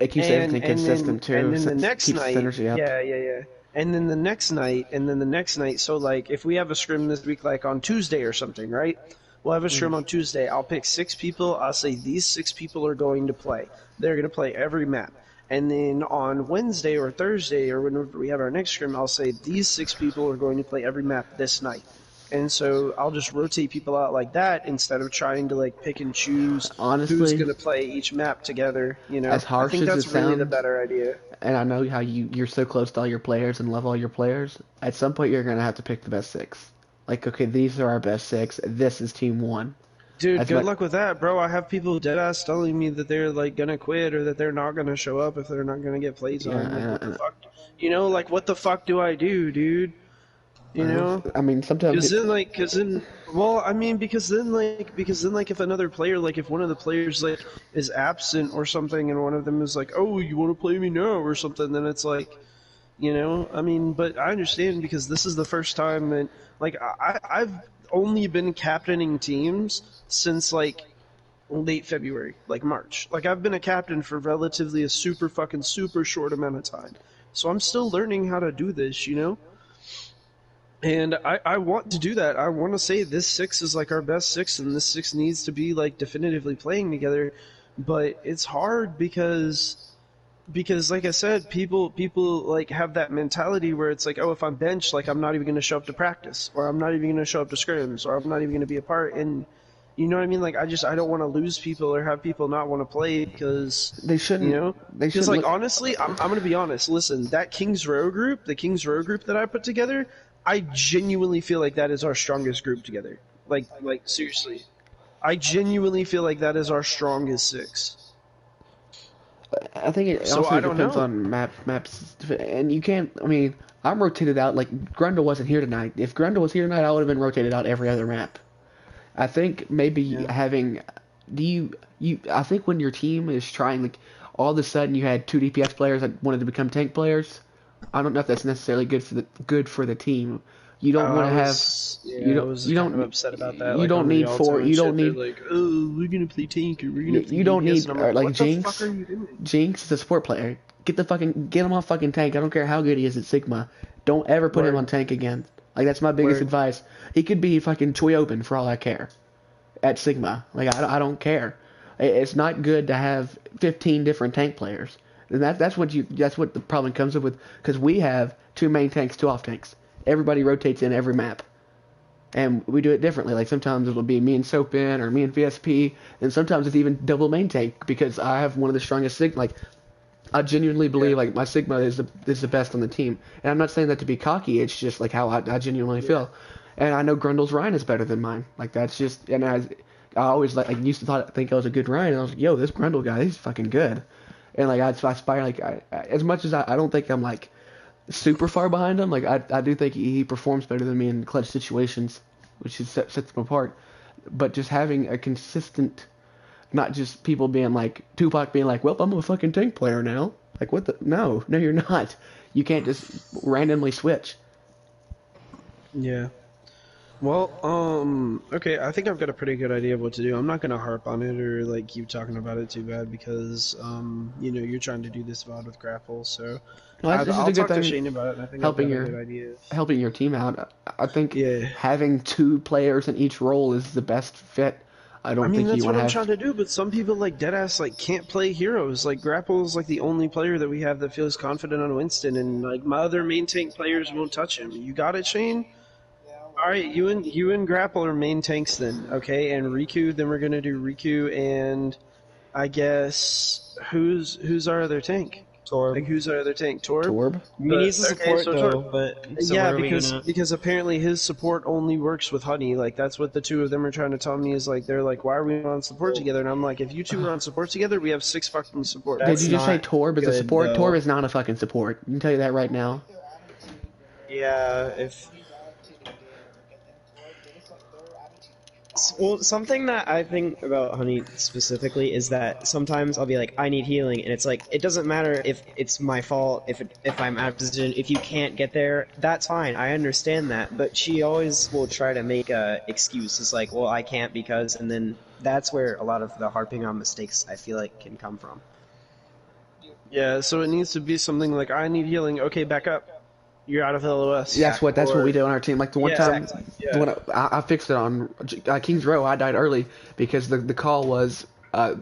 It keeps everything consistent too. And then the next keeps night, synergy up. yeah. And then the next night, so like if we have a scrim this week, like on Tuesday or something, right? We'll have a scrim on Tuesday. I'll pick 6 people. I'll say these 6 people are going to play. They're going to play every map. And then on Wednesday or Thursday or whenever we have our next scrim, I'll say these 6 people are going to play every map this night. And so I'll just rotate people out like that instead of trying to like pick and choose Honestly, who's going to play each map together. as harsh I think as that's it really the sounds, better idea. and I know how you're so close to all your players and love all your players. At some point, you're gonna have to pick the best 6. Like, okay, these are our best 6. This is team 1. Dude, good luck with that, bro. I have people deadass telling me that they're like gonna quit or that they're not gonna show up if they're not gonna get plays on. Like, what the fuck? Like what the fuck do I do, dude? I mean, sometimes because then if another player, like if one of the players like is absent or something, and one of them is like, oh, you want to play me now or something, then it's like, I mean, but I understand because this is the first time that like I've only been captaining teams since like late February, like March. Like I've been a captain for relatively a super short amount of time, so I'm still learning how to do this, And I want to do that. I want to say this 6 is like our best 6, and this 6 needs to be like definitively playing together. But it's hard because like I said, people like have that mentality where it's like, oh, if I'm benched, like I'm not even going to show up to practice, or I'm not even going to show up to scrims, or I'm not even going to be a part. And you know what I mean? Like I don't want to lose people or have people not want to play because they shouldn't. Because like honestly, I'm going to be honest. Listen, that Kings Row group, the Kings Row group that I put together, I genuinely feel like that is our strongest group together. Like seriously, I genuinely feel like that is our strongest 6. I think it also depends on maps, and you can't. I mean, I'm rotated out. Like Grundle wasn't here tonight. If Grundle was here tonight, I would have been rotated out every other map. I think maybe having. I think when your team is trying, like all of a sudden you had 2 DPS players that wanted to become tank players. I don't know if that's necessarily good for the team. You don't want to have. You don't upset about that. You don't need 4. You don't need. Like, oh, we're gonna play tank. Or we're gonna play you don't DPS. need like what Jinx. the fuck are you doing? Jinx is a support player. Get him off fucking tank. I don't care how good he is at Sigma. Don't ever put him on tank again. Like that's my biggest advice. He could be fucking Choi Open for all I care. At Sigma, like I don't care. It's not good to have 15 different tank players. And that's what the problem comes up with, because we have 2 main tanks, 2 off tanks. Everybody rotates in every map, and we do it differently. Like sometimes it'll be me and Soapin or me and VSP, and sometimes it's even double main tank because I have one of the strongest Sigma. Like I genuinely believe like my Sigma is the best on the team, and I'm not saying that to be cocky. It's just like how I genuinely feel, and I know Grundle's Ryan is better than mine. Like that's just, and I always like I used to think I was a good Ryan, and I was like, yo, this Grundle guy, he's fucking good. And like I aspire, like as much as I don't think I'm like super far behind him, like I do think he performs better than me in clutch situations, which sets him apart. But just having a consistent, not just people being like Tupac being like, well, I'm a fucking tank player now. Like what the? No, you're not. You can't just randomly switch. Yeah. Well, okay, I think I've got a pretty good idea of what to do. I'm not gonna harp on it or like keep talking about it too bad because, you know, you're trying to do this VOD with grapple, so Well, this is I'll a good talk to thing. Shane about it, and I think I've Helping got a your good idea. helping your team out. I think Yeah. having 2 players in each role is the best fit. I I don't mean, think you that's want what to I'm have. trying to do, but some people like deadass like can't play heroes. Like Grapple's like the only player that we have that feels confident on Winston, and like my other main tank players won't touch him. You got it, Shane? All right, you and Grapple are main tanks then, okay? And Riku, then we're gonna do Riku and I guess who's our other tank? Torb. Like who's our other tank? Torb. Torb. I mean, But he's a okay, support so though, Torb. but so Yeah, where are we gonna? because apparently his support only works with Honey. Like that's what the two of them are trying to tell me is like they're like, why are we not on support together? And I'm like, if you two are on support together, we have 6 fucking support. Did That's you just say not Torb is a good, support? though. Torb is not a fucking support. I can tell you that right now. Yeah, if. Well, something that I think about Honey specifically is that sometimes I'll be like, I need healing, and it's like, it doesn't matter if it's my fault, if I'm out of position, if you can't get there, that's fine, I understand that, but she always will try to make a excuse. It's like, well, I can't because, and then that's where a lot of the harping on mistakes, I feel like, can come from. Yeah, so it needs to be something like I need healing. Okay, back up. You're out of LOS. That's what Or- we do on our team. Like the one Yeah, time, exactly. the one I fixed it on Kings Row. I died early because the call was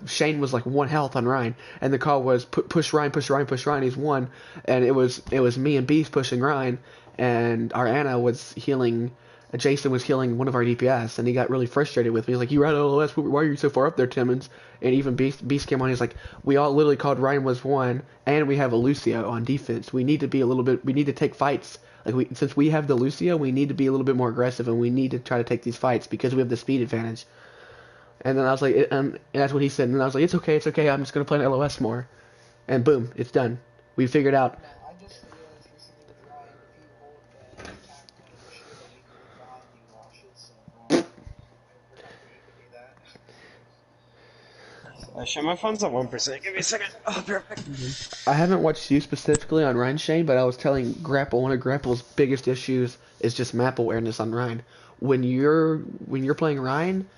Shane was like 1 health on Ryan, and the call was push Ryan, push Ryan, push Ryan. He's 1, and it was me and Beast pushing Ryan, and our Anna was healing. Jason was healing one of our DPS, and he got really frustrated with me. He's like, "You ran LOS. Why are you so far up there, Timmons?" And even Beast came on. He's like, "We all literally called Ryan was 1, and we have a Lucio on defense. We need to be a little bit. We need to take fights. Like since we have the Lucio, we need to be a little bit more aggressive, and we need to try to take these fights because we have the speed advantage." And then I was like, and that's what he said. And I was like, it's okay. I'm just gonna play an LOS more, and boom, it's done. We figured out. Shit, my phone's at 1%. Give me a second. Oh, perfect. I haven't watched you specifically on Ryan Shane, but I was telling Grapple one of Grapple's biggest issues is just map awareness on Ryan. When you're playing Ryan,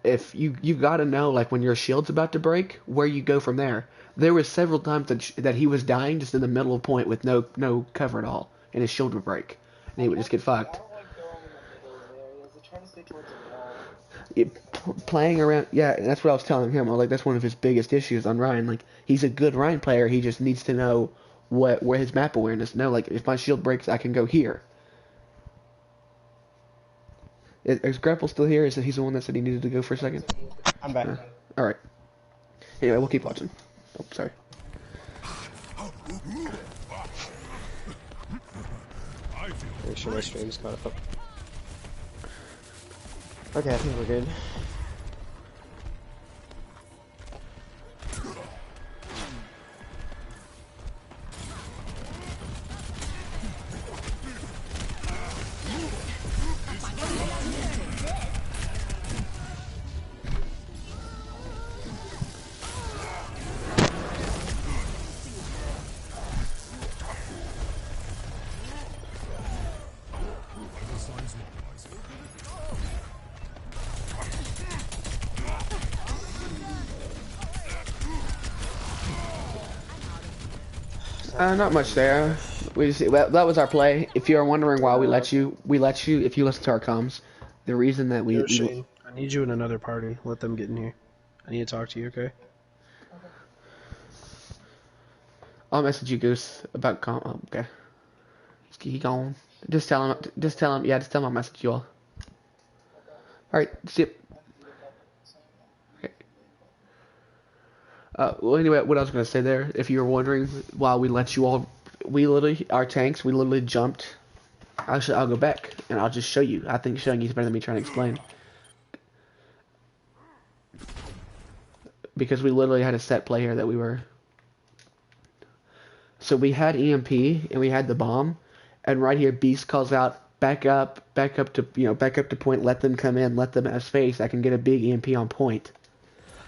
if you got to know like when your shield's about to break, where you go from there. There was several times that he was dying just in the middle of point with no cover at all, and his shield would break, and he would just get fucked. Playing around, yeah, and that's what I was telling him. I was like, that's one of his biggest issues on Ryan. Like, he's a good Ryan player. He just needs to know where his map awareness. Know, like, if my shield breaks, I can go here. Is Grapple still here? Is he's the one that said he needed to go for a second? I'm back. All right. Anyway, we'll keep watching. Oh, sorry. Make sure my stream's caught up. Okay, I think we're good. Not much there. We just that was our play. If you are wondering why we let you if you listen to our comms. The reason that Yo, Shane, I need you in another party. Let them get in here. I need to talk to you, okay? I'll message you, Goose, about oh, okay. Just keep going. Just tell him. Yeah, just tell him I'll message you all. All right. See you. Okay. Well, anyway, what I was gonna say there, if you were wondering why we let you all, our tanks, we literally jumped. I'll go back and I'll just show you. I think showing you is better than me trying to explain. Because we literally had a set play here that we were. So we had EMP and we had the bomb, and right here Beast calls out, back up to point, let them come in, let them have space. I can get a big EMP on point,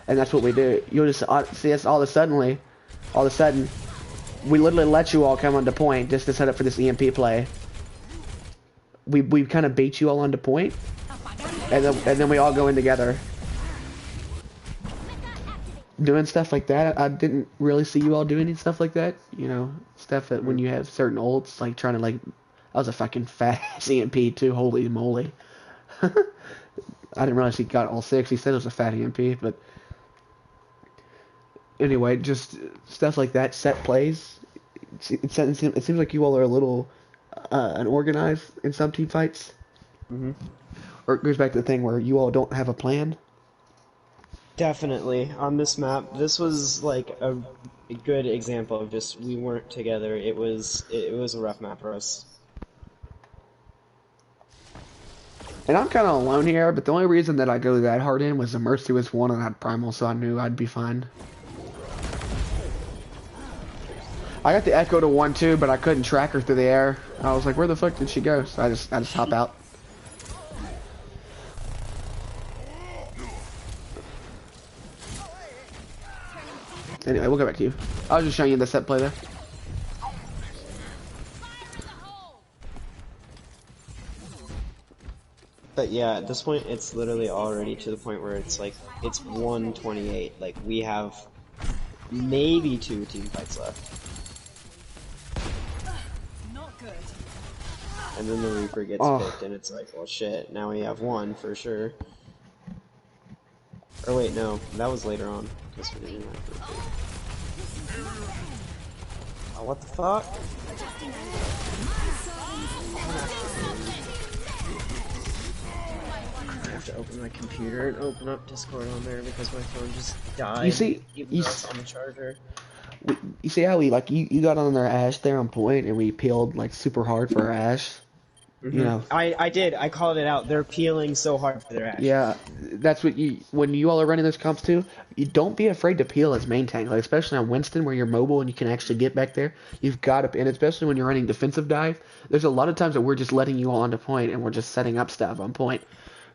and that's what we do. You'll just see us all of a sudden, we literally let you all come onto point just to set up for this EMP play. We kind of bait you all onto point, and then we all go in together. Doing stuff like that, I didn't really see you all doing any stuff like that. You know, stuff that when you have certain ults, like trying to like, I was a fucking fat EMP too. Holy moly! I didn't realize he got all 6. He said it was a fat EMP, but anyway, just stuff like that. Set plays. It seems like you all are a little unorganized in some team fights. Or it goes back to the thing where you all don't have a plan. Definitely on this map, this was like a good example of just we weren't together. It was a rough map for us. And I'm kind of alone here, but the only reason that I go that hard in was the Mercy was 1 and I had Primal, so I knew I'd be fine. I got the Echo to 1 too, but I couldn't track her through the air. I was like, where the fuck did she go? So I just hop out. Anyway, we'll go back to you. I was just showing you the set play there. But yeah, at this point, it's literally already to the point where it's like, it's 128. Like, we have maybe 2 team fights left. Not good. And then the Reaper gets picked, and it's like, well, shit, now we have 1 for sure. Or wait, no, that was later on. Guess we didn't have Reaper. Oh, what the fuck? I have to open my computer and open up Discord on there because my phone just died. You see, even though it's on the charger. You see how we like you got on their Ashe there on point, and we peeled like super hard for our Ashe. You know. I did. I called it out. They're peeling so hard for their Ashe. Yeah, that's what when you all are running those comps too, you don't be afraid to peel as main tank, like especially on Winston where you're mobile and you can actually get back there. You've got to, and especially when you're running defensive dive, there's a lot of times that we're just letting you all onto point and we're just setting up stuff on point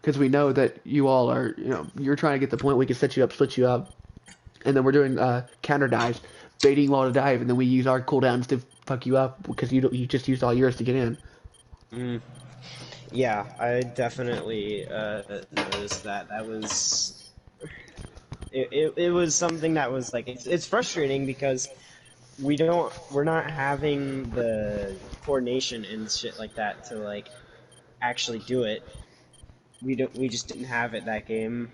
because we know that you all are, you know, you're trying to get the point. We can set you up, split you up, and then we're doing counter dives, baiting you all to dive, and then we use our cooldowns to fuck you up because you just used all yours to get in. Yeah, I definitely noticed that. That was it was something that was like it's frustrating because we're not having the coordination and shit like that to like actually do it. We just didn't have it that game.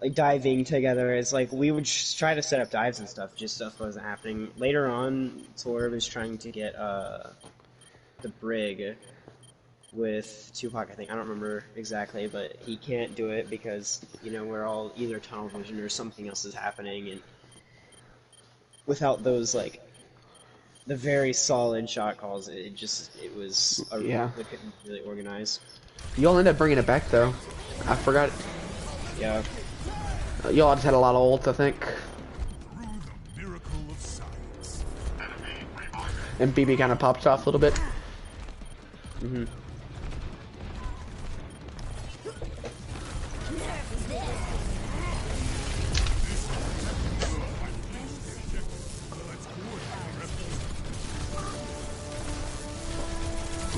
Like diving together, it's like we would try to set up dives and stuff, just stuff wasn't happening. Later on, Tor was trying to get the Brig with Tupac, I think. I don't remember exactly, but he can't do it because, you know, we're all either tunnel vision or something else is happening, and without those, like, the very solid shot calls, we couldn't really organize. You all end up bringing it back though. I forgot. Yeah. You all just had a lot of ults, I think. And BB kind of pops off a little bit.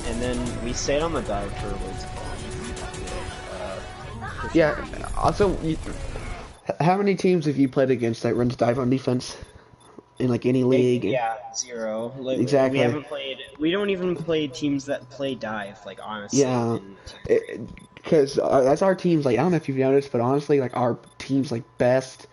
And then we stayed on the dive for way too long. Yeah. Also, how many teams have you played against that runs dive on defense in like any league? Yeah, 0. Like, exactly. We don't even play teams that play dive. Like honestly. Yeah. Because that's our team's like, I don't know if you've noticed, but honestly, like our team's like best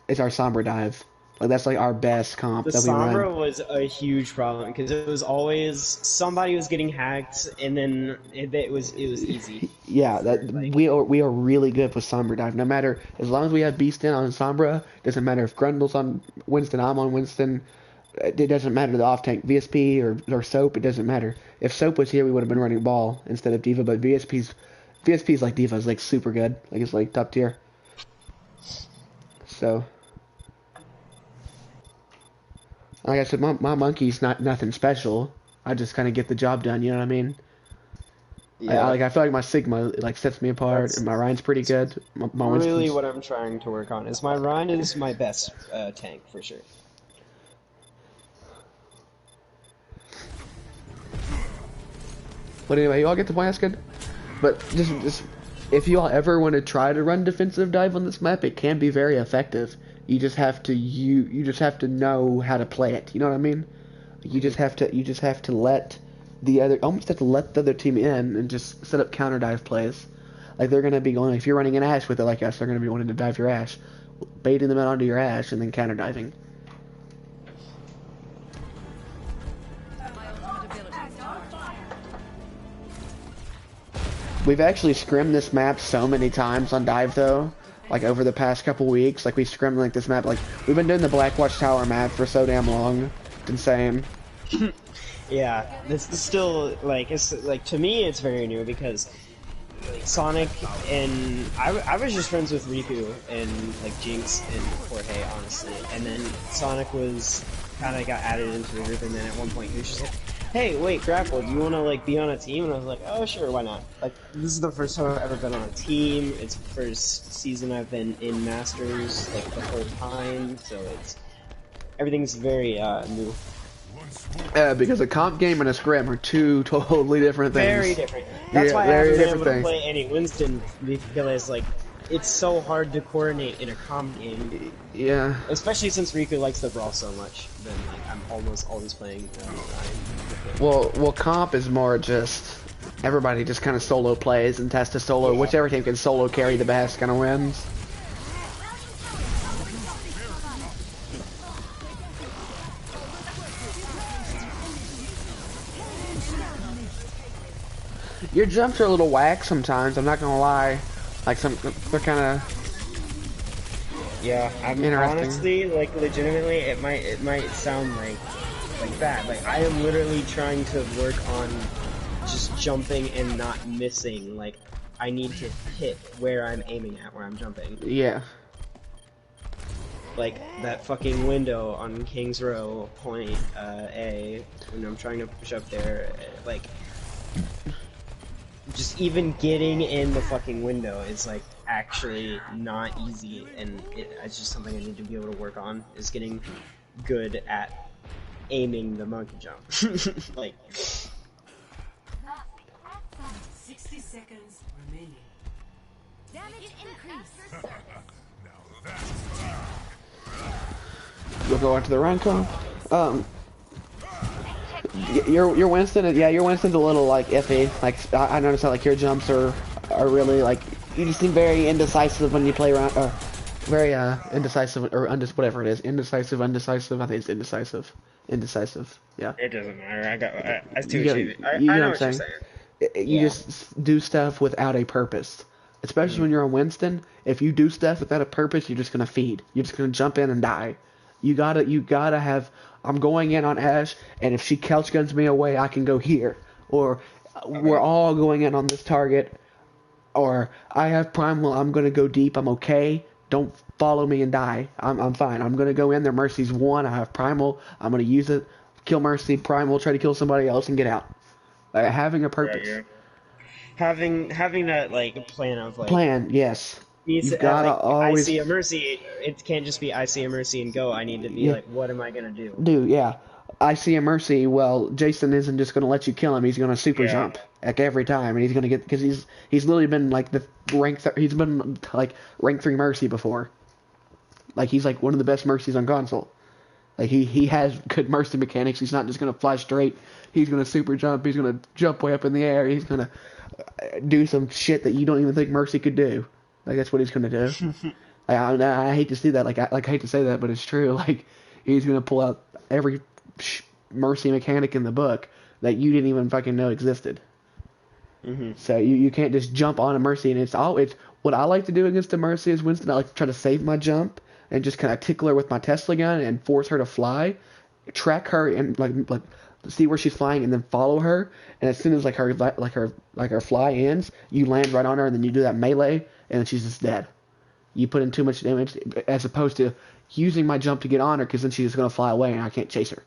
is our Sombra dive. Like that's like our best comp The that we run. Sombra was a huge problem because it was always somebody was getting hacked, and then it was easy. Yeah, we are really good with Sombra dive. No matter, as long as we have Beast in on Sombra, doesn't matter if Grundle's on Winston, I'm on Winston. It doesn't matter the off tank VSP or Soap. It doesn't matter. If Soap was here, we would have been running ball instead of Diva. But VSP's like Diva's like super good. Like it's like top tier. So. Like I said, my monkey's not nothing special. I just kind of get the job done. You know what I mean? Yeah. I feel like my Sigma like sets me apart, and my Ryan's pretty good. My really, Winston's... what I'm trying to work on is my Ryan is my best tank for sure. But anyway, you all get the point. That's good. But just if you all ever want to try to run defensive dive on this map, it can be very effective. You just have to know how to play it. You know what I mean? You just have to let the other team in and just set up counter dive plays. Like they're gonna be going, if you're running an Ashe with it like us, they're gonna be wanting to dive your Ashe, baiting them out onto your Ashe and then counter diving. We've actually scrimmed this map so many times on dive though. Like over the past couple weeks, like we scrimmed like this map. Like we've been doing the Black Watchtower map for so damn long. It's insane. Yeah, this is still like it's like to me it's very new because like, Sonic and I was just friends with Riku and like Jinx and Jorge honestly, and then Sonic was kind of got added into the group, and then at one point he was just like, "Hey, wait, Grapple, do you want to like be on a team?" And I was like, "Oh, sure, why not?" Like this is the first time I've ever been on a team. It's the first season I've been in Masters like the whole time, so everything's very new. Because a comp game and a scrim are two totally different things. Very different. That's Yeah, why I very haven't been different able to things. play any Winston because like it's so hard to coordinate in a comp game. Yeah. Especially since Riku likes the brawl so much, then like I'm almost always playing Ryan. Well, comp is more just everybody just kind of solo plays and tests to solo. Yeah. Whichever team can solo carry the best kind of wins. Your jumps are a little whack sometimes. I'm not gonna lie. Like they're kind of Yeah, I'm interesting. honestly like legitimately it might sound like that. Like I am literally trying to work on just jumping and not missing. Like I need to hit where I'm aiming at, where I'm jumping. Yeah. Like that fucking window on King's Row point A when I'm trying to push up there, like just even getting in the fucking window is like actually not easy, and it's just something I need to be able to work on, is getting good at aiming the monkey jump. Like 60 seconds remaining. Damage increase. We'll go into the rank comp. Your Winston, yeah, your Winston's a little like iffy. Like I noticed that like your jumps are really like you just seem very indecisive when you play around. Very indecisive or whatever it is. Indecisive, undecisive. I think it's indecisive. Indecisive. Yeah. it doesn't matter. I see You what get- I you know know what what I'm you're saying? saying. You Yeah. just do stuff without a purpose. Especially when you're on Winston. If you do stuff without a purpose, you're just gonna feed. You're just gonna jump in and die. You gotta have. I'm going in on Ashe, and if she couch guns me away, I can go here. Or we're all going in on this target. Or I have Primal. I'm gonna go deep. I'm okay. Don't follow me and die. I'm fine. I'm gonna go in there. Mercy's 1. I have Primal. I'm gonna use it. Kill Mercy. Primal. Try to kill somebody else and get out. Like having a purpose. Yeah. Having that like plan of like Plan. Yes. needs You've to, gotta like, always. I see a mercy. It can't just be I see a mercy and go. I need to be Yeah. like, what am I gonna do? Dude, yeah. I see a Mercy. Well, Jason isn't just going to let you kill him. He's going to super Yeah. jump like every time, and he's going to get because he's literally been like the he's been like rank 3 Mercy before. Like he's like one of the best Mercies on console. Like he has good Mercy mechanics. He's not just going to fly straight. He's going to super jump. He's going to jump way up in the air. He's going to do some shit that you don't even think Mercy could do. Like that's what he's going to do. I hate to see that. I hate to say that, but it's true. Like he's going to pull out every Mercy mechanic in the book that you didn't even fucking know existed. Mm-hmm. So you can't just jump on a Mercy, and it's what I like to do against a Mercy is Winston. I like to try to save my jump and just kind of tickle her with my Tesla gun and force her to fly, track her and like see where she's flying and then follow her. And as soon as her fly ends, you land right on her and then you do that melee and then she's just dead. You put in too much damage as opposed to using my jump to get on her because then she's just gonna fly away and I can't chase her.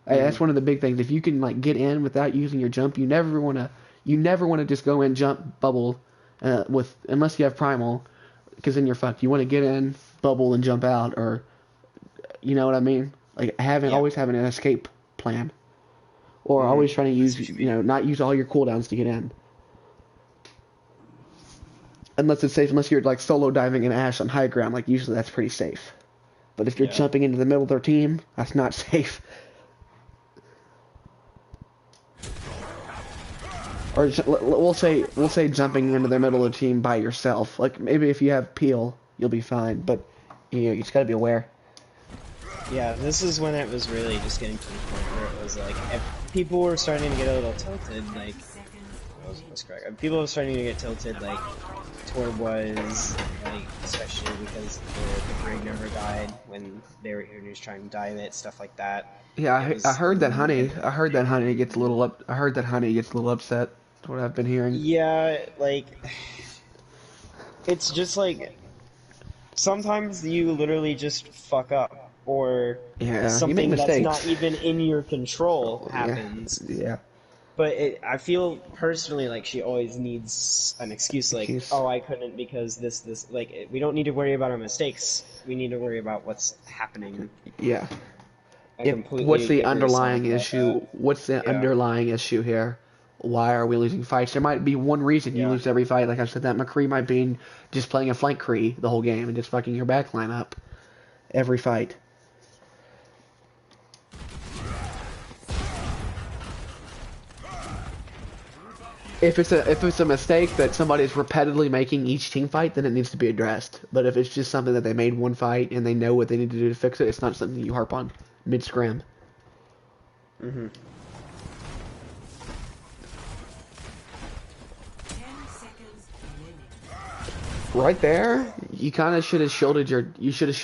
That's one of the big things. If you can like get in without using your jump, you never wanna just go in, jump, bubble, unless you have primal, because then you're fucked. You want to get in, bubble, and jump out, or you know what I mean? Like always having an escape plan, or always trying to use not use all your cooldowns to get in. unless it's safe, unless you're like solo diving in Ash on high ground, like usually that's pretty safe. But if you're jumping into the middle of their team, that's not safe. Or we'll say jumping into the middle of the team by yourself. Like maybe if you have peel, you'll be fine. But you just gotta be aware. Yeah, this is when it was really just getting to the point where it was like, if people were starting to get a little tilted, like, people were starting to get tilted, like, toward was, like, especially because the brig never died when they were here just trying to dive it, stuff like that. Yeah, I heard that Honey gets a little upset. That's what I've been hearing. Yeah, like, it's just like, sometimes you literally just fuck up. Or something that's not even in your control happens. Yeah. But I feel personally like she always needs an excuse, like, oh, I couldn't because this. Like, we don't need to worry about our mistakes. We need to worry about what's happening. Yeah. What's the underlying issue? What's the underlying issue here? Why are we losing fights? There might be one reason you lose every fight. Like I said, that McCree might be just playing a flank Cree the whole game and just fucking your back line up every fight. If it's a mistake that somebody's repetitively making each team fight, then it needs to be addressed. But if it's just something that they made one fight and they know what they need to do to fix it, it's not something you harp on mid-scram. Mm-hmm. 10 seconds remaining. Right there, you kind of should have shielded your. You should have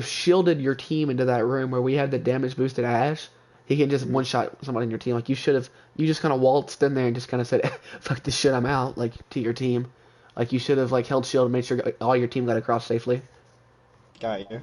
shielded your team into that room where we had the damage boosted Ash. He can just one-shot somebody in your team. Like, you just kind of waltzed in there and just kind of said, fuck this shit, I'm out, like, to your team. Like, you should have, like, held shield and made sure all your team got across safely. Got you.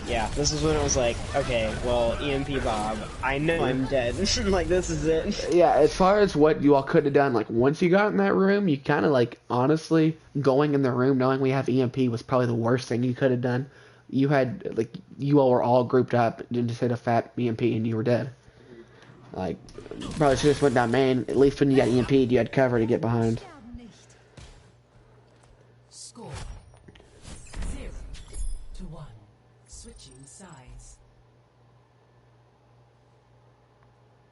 Yeah, this is when it was like, okay, well, EMP Bob, I know I'm dead. Like, this is it. Yeah, as far as what you all could have done, like, once you got in that room, you kind of, like, honestly, going in the room knowing we have EMP was probably the worst thing you could have done. You had, like, you all were all grouped up and just hit a fat EMP and you were dead. Like, probably should have just went down main. At least when you got EMP'd, you had cover to get behind. Score 0-1. Switching sides.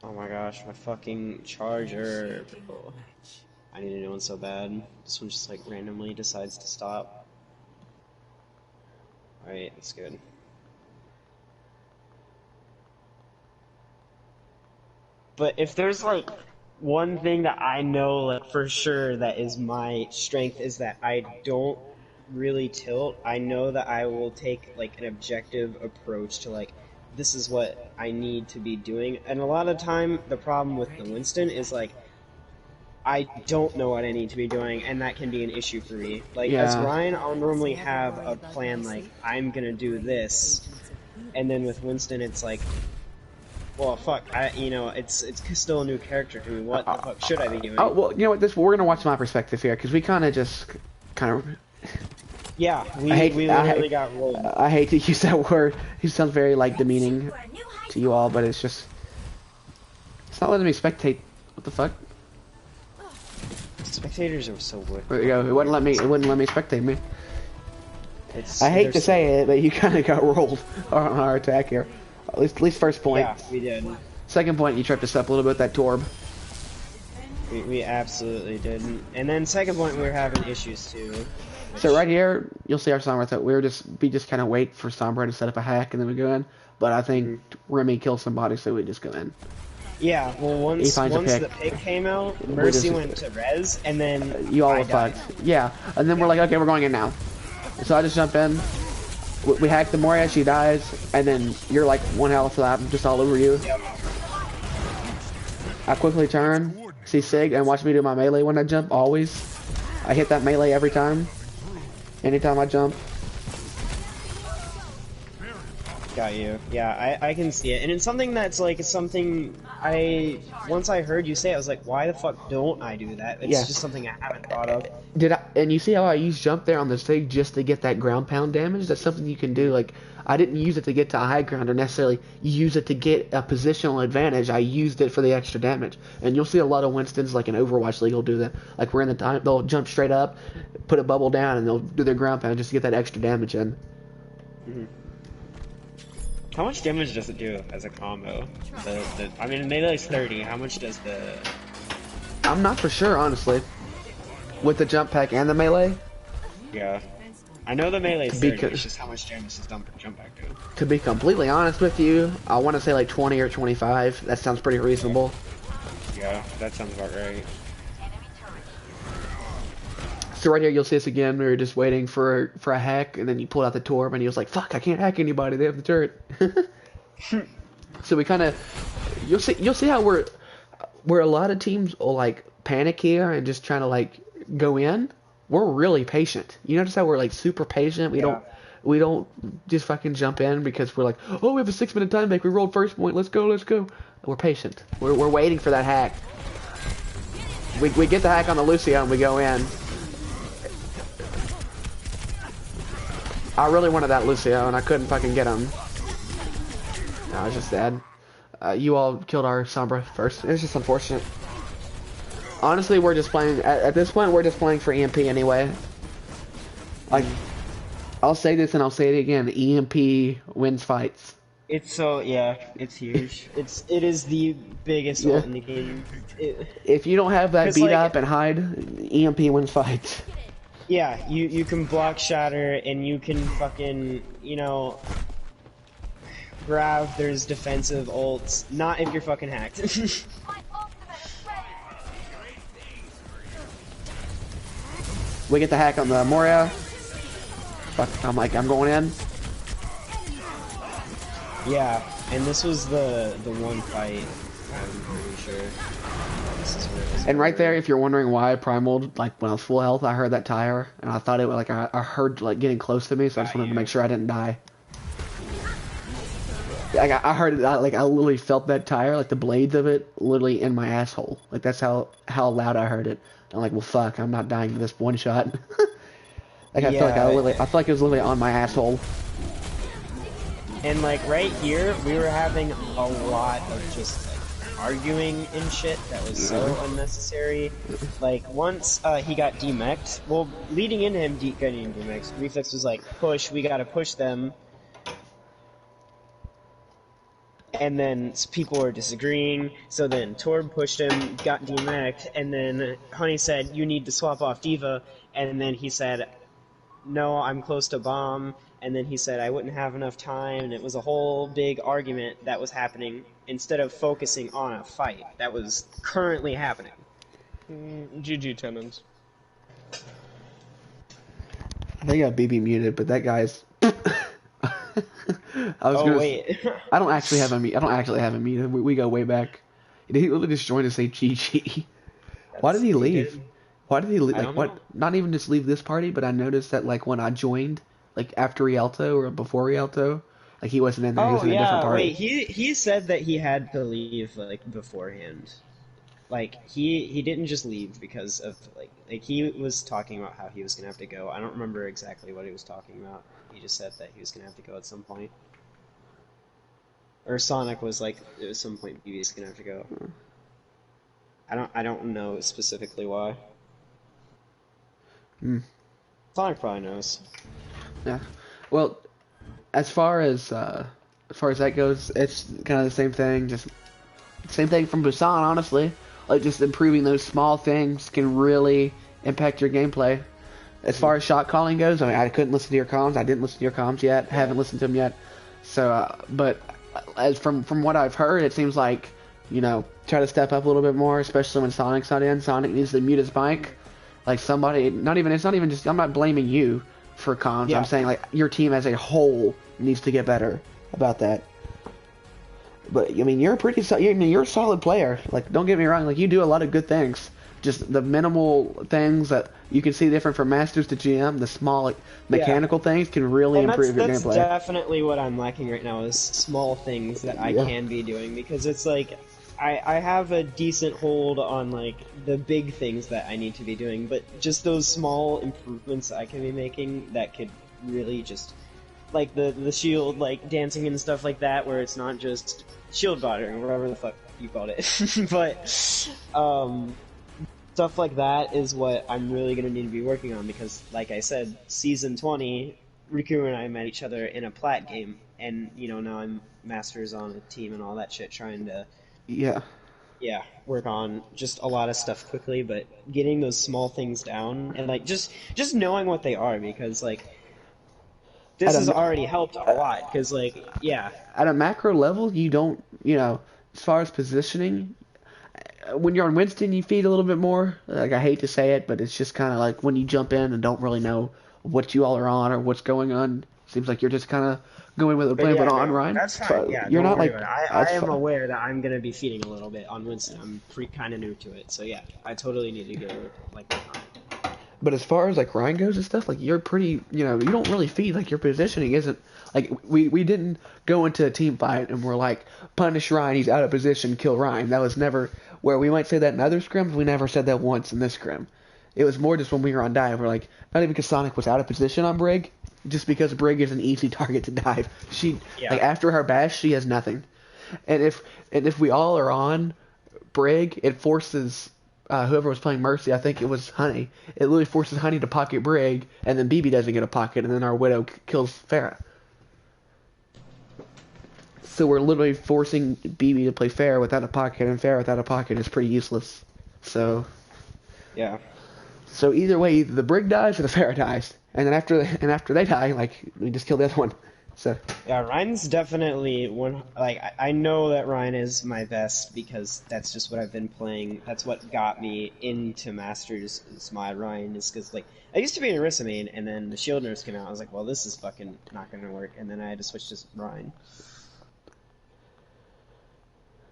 Oh my gosh, my fucking charger. Oh, I need a new one so bad. This one just like randomly decides to stop. Alright, that's good. But if there's like one thing that I know like for sure that is my strength is that I don't really tilt. I know that I will take like an objective approach to like this is what I need to be doing. And a lot of time the problem with the Winston is like I don't know what I need to be doing, and that can be an issue for me. Like as Ryan, I'll normally have a plan like I'm gonna do this, and then with Winston it's like, well, fuck, it's still a new character to me. What the fuck should I be doing? Oh, well, you know what? We're gonna watch my perspective here because we kind of. Yeah, we literally got rolled. I hate to use that word. It sounds very like demeaning to you all, but it's not letting me spectate. What the fuck? Spectators are so weird. There you go. It wouldn't let me spectate me. I hate to say it, but you kind of got rolled on our attack here. At least first point. Yeah, we did. Second point, you tripped us up a little bit, that Torb. We absolutely did. And then second point, we were having issues too. So right here, you'll see our Sombra that we just kind of wait for Sombra to set up a hack and then we go in. But I think Remy kills somebody, so we just go in. Yeah, well once the pig came out, Mercy went to res, and then you all were fucked. Yeah, and then we're like, okay, we're going in now. So I just jump in. We hack the Moria, she dies, and then you're like one health lap, just all over you. Yep. I quickly turn, see Sig, and watch me do my melee when I jump, always. I hit that melee every time. Anytime I jump. Got you. Yeah, I can see it, and it's something that's like something once I heard you say it, I was like, why the fuck don't I do that? It's Yeah. just something I haven't thought of. And you see how I use jump there on the stage just to get that ground pound damage? That's something you can do. Like, I didn't use it to get to high ground or necessarily use it to get a positional advantage. I used it for the extra damage. And you'll see a lot of Winstons, like in Overwatch League, will do that. Like, we're in the time, they'll jump straight up, put a bubble down, and they'll do their ground pound just to get that extra damage in. Mm-hmm. How much damage does it do as a combo? I mean, melee's 30. How much does the... I'm not for sure, honestly. With the jump pack and the melee? Yeah. I know the melee's 30, it's just how much damage does jump pack do? To be completely honest with you, I want to say like 20 or 25. That sounds pretty reasonable. Yeah, that sounds about right. So right here, you'll see us again. We were just waiting for a hack, and then you pulled out the Torb, and he was like, "Fuck, I can't hack anybody. They have the turret." So we kind of, you'll see how where a lot of teams will like panic here and just trying to like go in. We're really patient. You notice how we're like super patient. We don't just fucking jump in because we're like, oh, we have a 6-minute time bank. We rolled first point. Let's go. We're patient. We're waiting for that hack. We get the hack on the Lucio and we go in. I really wanted that Lucio, and I couldn't fucking get him. No, I was just dead. You all killed our Sombra first. It was just unfortunate. Honestly, we're just playing... At this point, we're just playing for EMP anyway. Like, I'll say this and I'll say it again. EMP wins fights. It's so... Yeah, it's huge. It is the biggest ult in the game. If you don't have that beat like, up and hide, EMP wins fights. Yeah, you can block shatter and you can fucking, you know, grab. There's defensive ults. Not if you're fucking hacked. We get the hack on the Moria. Fuck, I'm going in. Yeah, and this was the one fight, I'm pretty sure. And right there, if you're wondering why I primaled, like when I was full health, I heard that tire, and I thought it was like I heard like getting close to me, so I just wanted to make sure I didn't die. Like I heard it, like I literally felt that tire, like the blades of it, literally in my asshole. Like that's how loud I heard it. I'm like, well, fuck, I'm not dying to this one shot. Like I felt like I felt like it was literally on my asshole. And like right here, we were having a lot of just like arguing and shit that was so unnecessary. Like once he got demeched, well, leading into him getting demeched, Reflex was like, push, we gotta push them. And then people were disagreeing, so then Torb pushed him, got demeched, and then Honey said, you need to swap off Diva, and then he said, no, I'm close to bomb, and then he said I wouldn't have enough time, and it was a whole big argument that was happening instead of focusing on a fight that was currently happening. GG Tenons. I think I got BB muted, but that guy's. Wait. I don't actually have him muted. We go way back. He literally just joined to say GG. Why did he leave? Why did he leave? Like, what? Not even just leave this party, but I noticed that like when I joined, like after Rialto or before Rialto, like he wasn't in there. He was in a different party. Wait. He said that he had to leave like beforehand. Like he didn't just leave because of like he was talking about how he was gonna have to go. I don't remember exactly what he was talking about. He just said that he was gonna have to go at some point. Or Sonic was like at some point BB's gonna have to go. I don't know specifically why. Sonic probably knows. Yeah. Well, as far as that goes, it's kind of the same thing. Just same thing from Busan, honestly. Like just improving those small things can really impact your gameplay. As far as shot calling goes, I mean, I couldn't listen to your comms. I didn't listen to your comms yet. Haven't listened to them yet. So, but as from what I've heard, it seems like, you know, try to step up a little bit more, especially when Sonic's not in. Sonic needs to mute his mic. Like somebody, it's not even just. I'm not blaming you for comms. Yeah. I'm saying like your team as a whole needs to get better about that. But I mean, you're a solid player. Like, don't get me wrong. Like, you do a lot of good things. just the minimal things that you can see different from Masters to GM, the small like, mechanical things can really And improve your that's gameplay. definitely what I'm lacking right now is small things that I Yeah. can be doing because it's like I have a decent hold on like the big things that I need to be doing, but just those small improvements I can be making that could really just like the shield like dancing and stuff like that where it's not just shield bottering or whatever the fuck you called it. But stuff like that is what I'm really going to need to be working on because, like I said, Season 20, Riku and I met each other in a plat game, and, you know, now I'm Masters on a team and all that shit, trying to, Yeah. work on just a lot of stuff quickly, but getting those small things down, and, like, just knowing what they are, because, like, this At has a, already helped a lot, because, like, yeah. at a macro level, you don't, as far as positioning, when you're on Winston, you feed a little bit more. Like, I hate to say it, but it's just kind of like when you jump in and don't really know what you all are on or what's going on. Seems like you're just kind of going with the plan, but on Ryan. That's fine. Yeah, you're don't not worry like about it. I that's am fine. aware that I'm gonna be feeding a little bit on Winston. I'm kind of new to it, so yeah, I totally need to get like work on it. But as far as like Ryan goes and stuff, like you're pretty, you don't really feed. Like your positioning isn't like we didn't go into a team fight and we're like punish Ryan, he's out of position, kill Ryan. That was never where we might say that in other scrims. We never said that once in this scrim. It was more just when we were on dive. We're like not even because Sonic was out of position on Brig, just because Brig is an easy target to dive. Like after her bash, she has nothing. And if we all are on Brig, it forces whoever was playing Mercy, I think it was Honey. It literally forces Honey to pocket Brig, and then BB doesn't get a pocket, and then our Widow kills Farah. So we're literally forcing BB to play fair without a pocket, and fair without a pocket is pretty useless. So Yeah. so either way, either the Brig dies or the Farah dies, and then after they die, like we just kill the other one. So Yeah, Ryan's definitely one. Like, I know that Ryan is my best because that's just what I've been playing. That's what got me into Masters. Is my Ryan is because like I used to be an Orisa main, and then the Shield Nurse came out. I was like, well, this is fucking not gonna work, and then I had to switch to Ryan.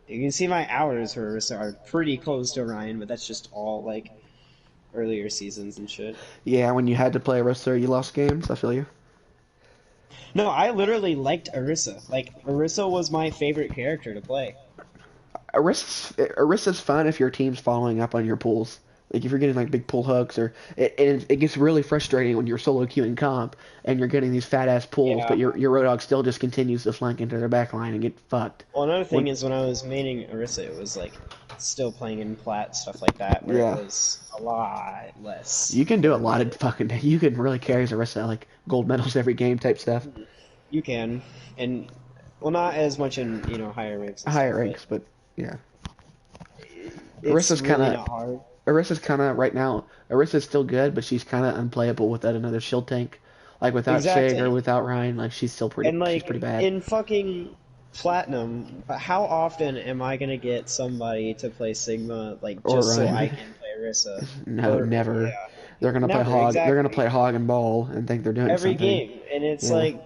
You can see my hours for Orisa are pretty close to Ryan, but that's just all like earlier seasons and shit. yeah, when you had to play Arista, you lost games. I feel you. No, I literally liked Orisa. Like, Orisa was my favorite character to play. Arista's fun if your team's following up on your pulls. Like if you're getting like big pull hooks, or it gets really frustrating when you're solo queuing comp and you're getting these fat ass pulls, Yeah. but your Roadhog still just continues to flank into their back line and get fucked. Well, another thing is when I was maining Orisa, it was like still playing in plat, stuff like that, where Yeah. it was a lot less. You can do a lot of fucking. You can really carry Arista like gold medals every game type stuff. You can, and well, not as much in higher ranks. And Higher stuff, ranks, but yeah. but it's Arista's really kinda- not hard. Arista's kind of right now. Arista's still good, but she's kind of unplayable without another shield tank. Like without Exactly. Shig or without Ryan, like she's still pretty. And like she's pretty bad. in fucking Platinum, how often am I gonna get somebody to play Sigma like Or just so Ryan. I can play Orisa? No, never. Yeah. They're gonna play Never, hog. They're gonna exactly. play hog and ball and think they're doing Every something. game, and it's Yeah. like,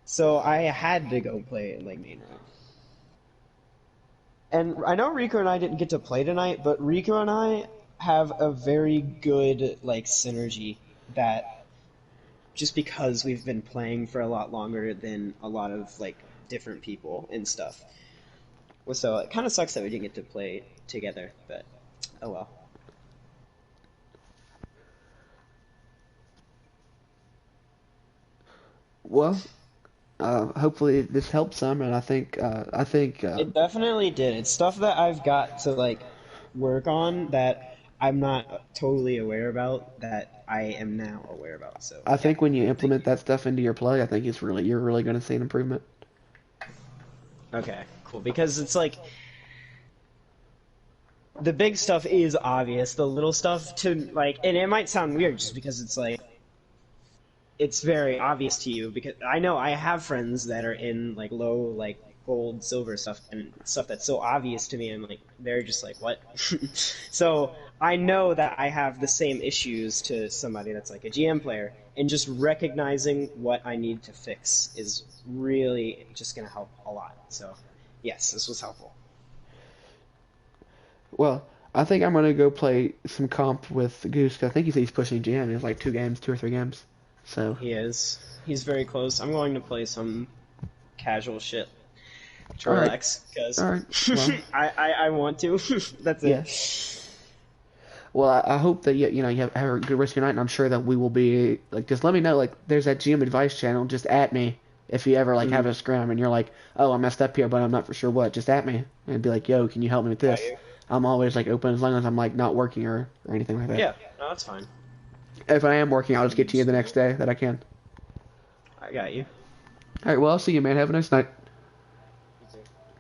so I had to go play like main round. And I know Rico and I didn't get to play tonight, but Rico and I have a very good like synergy that just because we've been playing for a lot longer than a lot of like different people and stuff. Well, so it kind of sucks that we didn't get to play together, but oh well. Well, hopefully this helps some, and I think It definitely did. It's stuff that I've got to like work on that I'm not totally aware about that I am now aware about. So I think when you implement that stuff into your play, I think you're really going to see an improvement. okay, cool. Because it's like the big stuff is obvious. The little stuff to like, and it might sound weird just because it's like it's very obvious to you because I know I have friends that are in like low like gold, silver stuff and stuff that's so obvious to me. I'm like, they're just like, what? So I know that I have the same issues to somebody that's like a GM player, and just recognizing what I need to fix is really just going to help a lot. So yes, this was helpful. Well, I think I'm gonna go play some comp with Goose. 'Cause I think he said he's pushing GM. It's like 2 or 3 games. So He is. He's very close. I'm going to play some casual shit to All right. relax because all right. Well, I want to. That's it. yeah. Well, I hope that you know you have a good rest of your night, and I'm sure that we will be like just let me know. Like, there's that GM advice channel. Just at me if you ever like have a scrim and you're like, oh, I messed up here, but I'm not for sure what. Just at me and be like, yo, can you help me with this? you. I'm always like open as long as I'm like not working or anything like that. Yeah, no, that's fine. If I am working, I'll just get to you the next day that I can. I got you. All right. Well, I'll see you, man. Have a nice night.